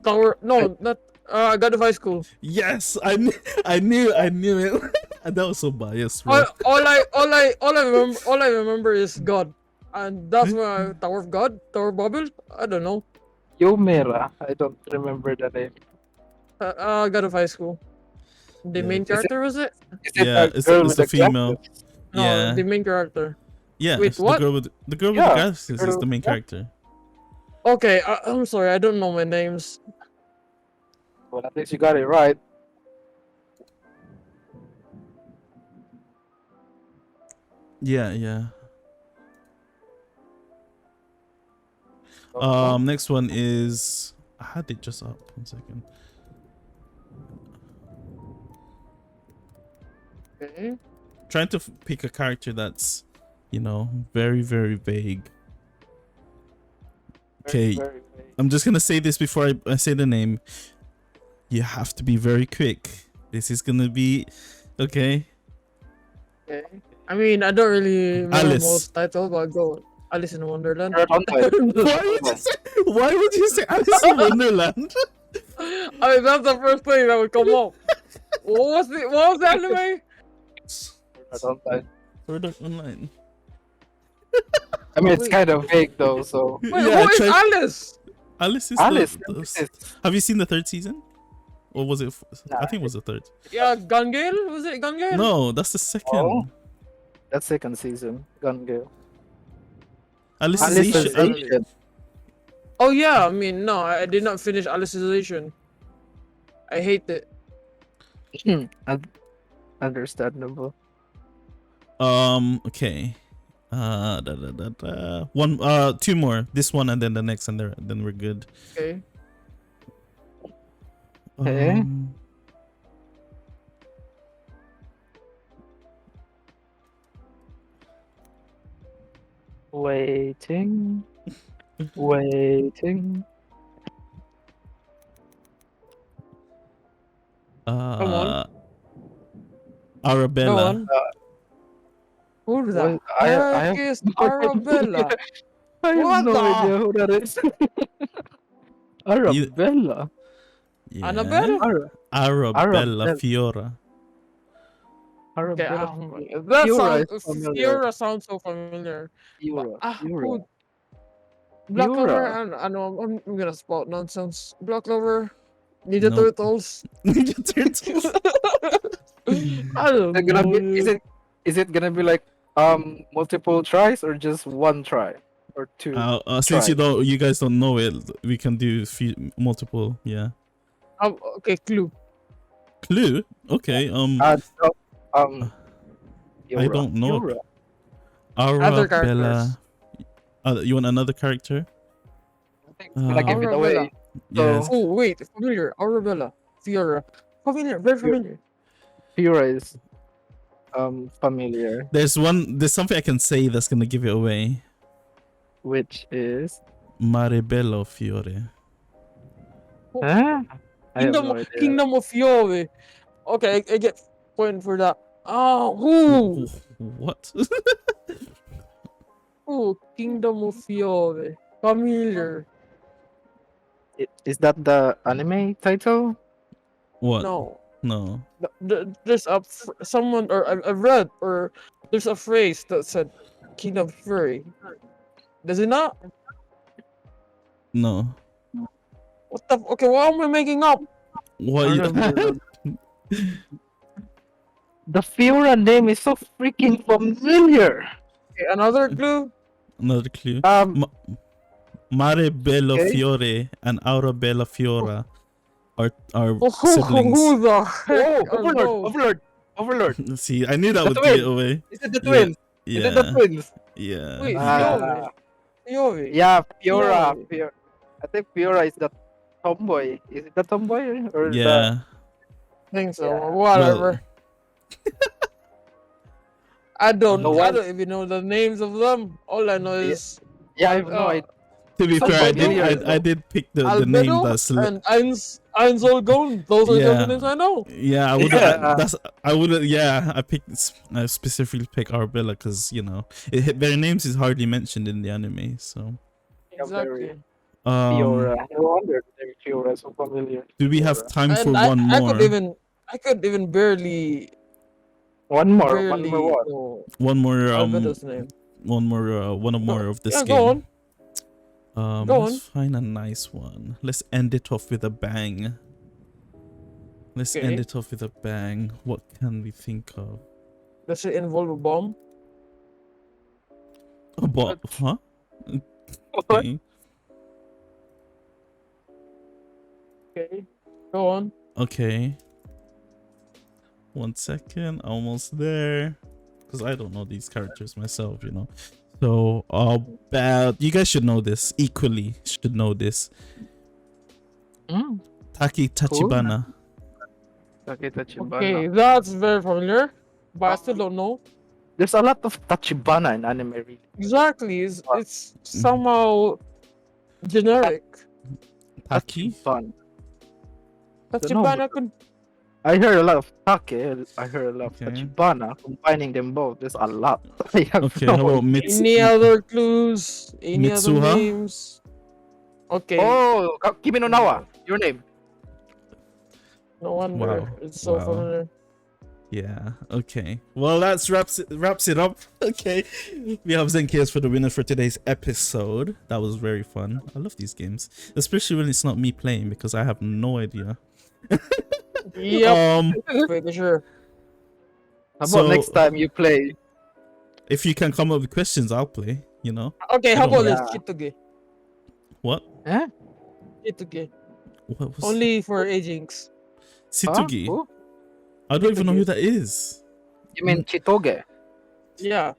Tower. No, not. God of High School. Yes, I knew it. And that was so biased, bro. All I remember is God, and that's why Tower of God, Tower of Babel. I don't know. Yomera. I don't remember the name. God of High School. The Yeah. main character was it? Is it Yeah, a girl it's with a the female. glasses? No, Yeah, the main character. yeah. Wait, so what? The girl with the Yeah, glasses is girl- the main yeah. character. Okay, I'm sorry, I don't know my names. Well, at least you got it right. Yeah, yeah. Oh, Next one is I had it just up. 1 second. Okay. Trying to pick a character that's, very very vague. Okay, very vague. I'm just gonna say this before I say the name. You have to be very quick. This is gonna be okay. Okay. I mean, I don't really remember Alice. most titles, but go Alice in Wonderland. Third on time. Why would you say Alice in Wonderland? I mean, that's the first thing that would come up. What was the anime? Third on time. Sword Art Online. I mean, it's Wait. kind of vague though. So Wait, Yeah, who is try- Alice? Alice is Alice. the have you seen the third season? Or was it? I think it was the third. Yeah, Gun Gale? Was it Gun Gale? No, that's the second. Oh. That's second season. Gun Girl. Alice is Alice is Asian. Asian. Oh yeah, I mean, no, I did not finish Alicization. I hate it. Understandable. Okay. One. Two more. This one and then the next, and then we're good. Okay. Okay. Waiting. Waiting. Come on. Arabella. Go on. Who's that? Well, I have Marcus Arabella. I have What no the- idea who that is. Arabella. Yeah. Annabelle? Arabella Arabella. Fiora. Okay, Arabella. that Fiora sounds. is familiar. Fiora sounds so familiar. Fiora. Who- Fiora. Black Clover. Fiora. I know. I'm gonna spout nonsense. Black Clover. Ninja Nope. Turtles. Ninja Turtles. I don't Is it gonna know. be, is it gonna be like multiple tries or just one try or two? Since Try. you guys don't know it, we can do multiple. Yeah. Okay, clue. Clue. Okay. So, I Fiora. don't know. Fiora. Other Arabella. You want another character? I think it's gonna give it Arabella. away. Yes. Oh wait, familiar. Arabella. Fiora. Familiar. Very familiar. Fiora is familiar, There's something I can say that's gonna give it away. which is Maribello Fiore. huh? I have no idea. Kingdom of Fiore. Okay, I get point for that. Oh, who? What? Who? Kingdom of Fiore. Familiar. Is that the anime title? What? No. No. There's someone, or I've read, or there's a phrase that said Kingdom of Fury. Does it not? No. What the? Okay, what am I making up? What? The Fiora name is so freaking familiar. Okay, another clue. Another clue. Maribello Okay. Fiore and Arabella Fiora are Who siblings. the heck? Oh, are Overlord, those? Overlord, Overlord. See, I knew that The would give it twin. away. Is it the Yeah. twins? Is it the Yeah. twins? Yeah. Wait, Ah, Fiore. yeah, Fiora. Fiora. Fiora. I think Fiora is the tomboy. Is it the tomboy or Yeah. I think so. Yeah. Whatever. I don't. The I one- don't even know the names of them. All I know is Yeah, I have no idea. To be fair, Somebody- I did pick the name Albedo that's and Eins Gone. Those are the Yeah. only names I know. yeah. I would yeah. I specifically pick Arabella because their names is hardly mentioned in the anime. So Yeah, very. Exactly. Um, Fiora. No wonder the name Fiora is so familiar. do we have Fiora. time for And one more? I could even barely One more. One more barely what? know One more. Albedo's name. One more. One more of this Yeah, go game. on. Go Let's on. find a nice one. Let's end it off with a bang. Let's end Okay. it off with a bang. What can we think of? Does it involve a bomb? A bot? Huh? What? Okay. Okay. Go on. Okay. 1 second. Almost there. Because I don't know these characters myself, you know. So, bad. You guys should know this. Equally should know this. Mm. Taki Tachibana. Okay, Tachibana. Okay, that's very familiar, but I still don't know. There's a lot of Tachibana in anime, really. Exactly, it's somehow generic. Taki? Fun. Tachibana could I heard a lot of Take. I heard a lot of Okay. Tachibana. Combining them both, there's a lot. I have Okay, no how about idea. any other clues? Any other Mitsuha? names? Okay, Oh, Kimi no Nawa. Your name. no wonder Wow, it's so wow. familiar. Yeah, okay. Well, that's wraps it up. Okay. We have Zenkias for the winner for today's episode. That was very fun. I love these games. Especially when it's not me playing because I have no idea. Yep, pretty sure. How So- about next time you play? If you can come up with questions, I'll play, you know. Okay, how I don't about this? know. Chituge. What? Eh? Chituge. What was Only for agings. Situgi? Huh? Who? I don't even know Situgi. who that is. You mean Chitoge? Yeah.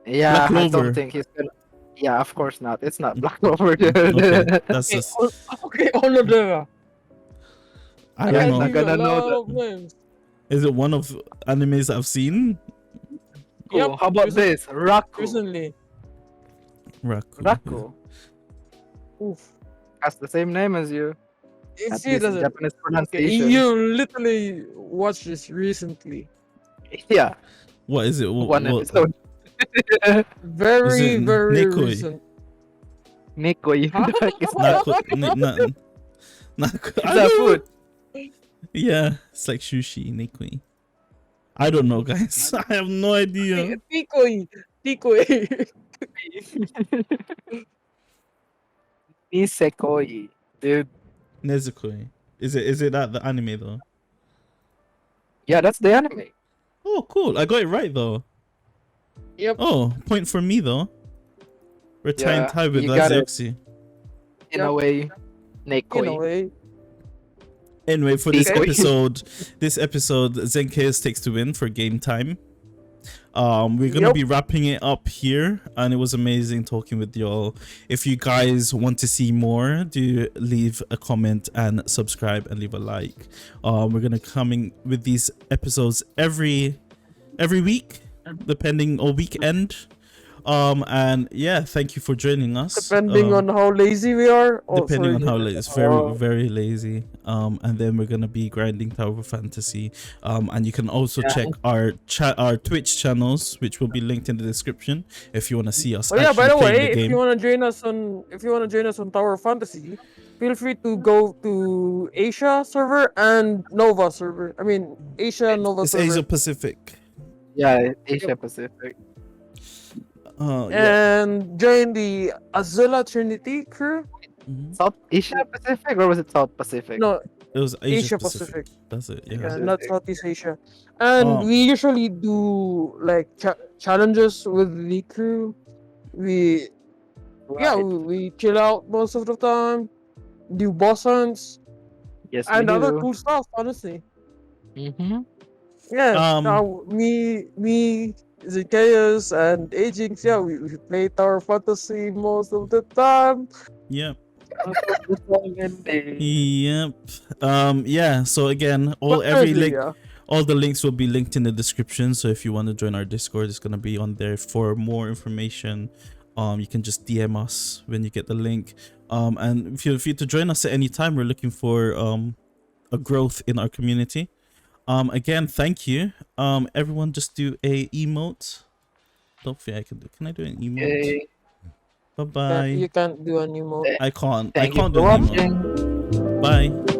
Yeah, Black I Clover. don't think he's gonna. Yeah, of course not. It's not Black Clover. Okay, that's Okay, just okay, Onodera. I Yeah, don't I'm know. not gonna a know lot that. of names. Is it one of animes I've seen? Cool. Yep, How about recent- this? Raku. Recently. Raku. Raku Oof. has the same name as you. It's At he least in doesn't. Japanese Okay, pronunciation. you literally watched this recently. Yeah, What is it? one episode. Very, it very Nikoi? recent. Nikoi. Huh? It's Nako, I a don't- food. Yeah, it's like sushi, nikoi. I don't know, guys. I have no idea. Tikoi. Tikoi. Nisekoi. Dude. Nezukoi. Is it that the anime though? Yeah, that's the anime. Oh, cool. I got it right though. Yep. Oh, point for me though. We're tying Yeah, tie with you got it. Lazioxi. In Yep. a way. Nekoi. In a way. Anyway, for this Okay. episode, Zenkeis takes to win for game time. We're gonna Yep. be wrapping it up here, and it was amazing talking with y'all. If you guys want to see more, do leave a comment and subscribe and leave a like. We're gonna coming with these episodes every week, depending or weekend. And yeah, thank you for joining us. Depending on how lazy we are. Oh, Depending on sorry. how late, it's very lazy. And then we're gonna be grinding Tower of Fantasy. And you can also check our Twitch channels, which will be linked in the description if you want to see us. Oh yeah, by actually the playing way, the if game. you wanna join us on Tower of Fantasy, feel free to go to Asia server and Nova server. I mean Asia Nova It's server. Asia Pacific. Yeah, Asia Pacific. Yeah. And join the Azula Trinity crew. Mhm. South Asia Pacific or was it South Pacific? No, It was Asia, Asia Pacific. Pacific. That's it. Yeah. Yeah, Pacific. not Southeast Asia. And Um, we usually do like challenges with the crew. We Right. we chill out most of the time, do boss hunts Yes, and we other do. cool stuff. Honestly, Mm-hmm. yeah. Um, Now me, Zacchaeus, and Agings. Yeah, we play Tower Fantasy most of the time. Yep. Yeah. Yep. Yeah. So again, But every currently, link, yeah. all the links will be linked in the description. So if you want to join our Discord, it's gonna be on there. For more information, you can just DM us when you get the link. And feel free to join us at any time. We're looking for a growth in our community. Again, thank you. Everyone, just do a emote. Don't think I can do. Can I do an emote? Okay. Bye bye. You can't do an emote. I can't. I Thank you can't do for an emote. watching. Bye.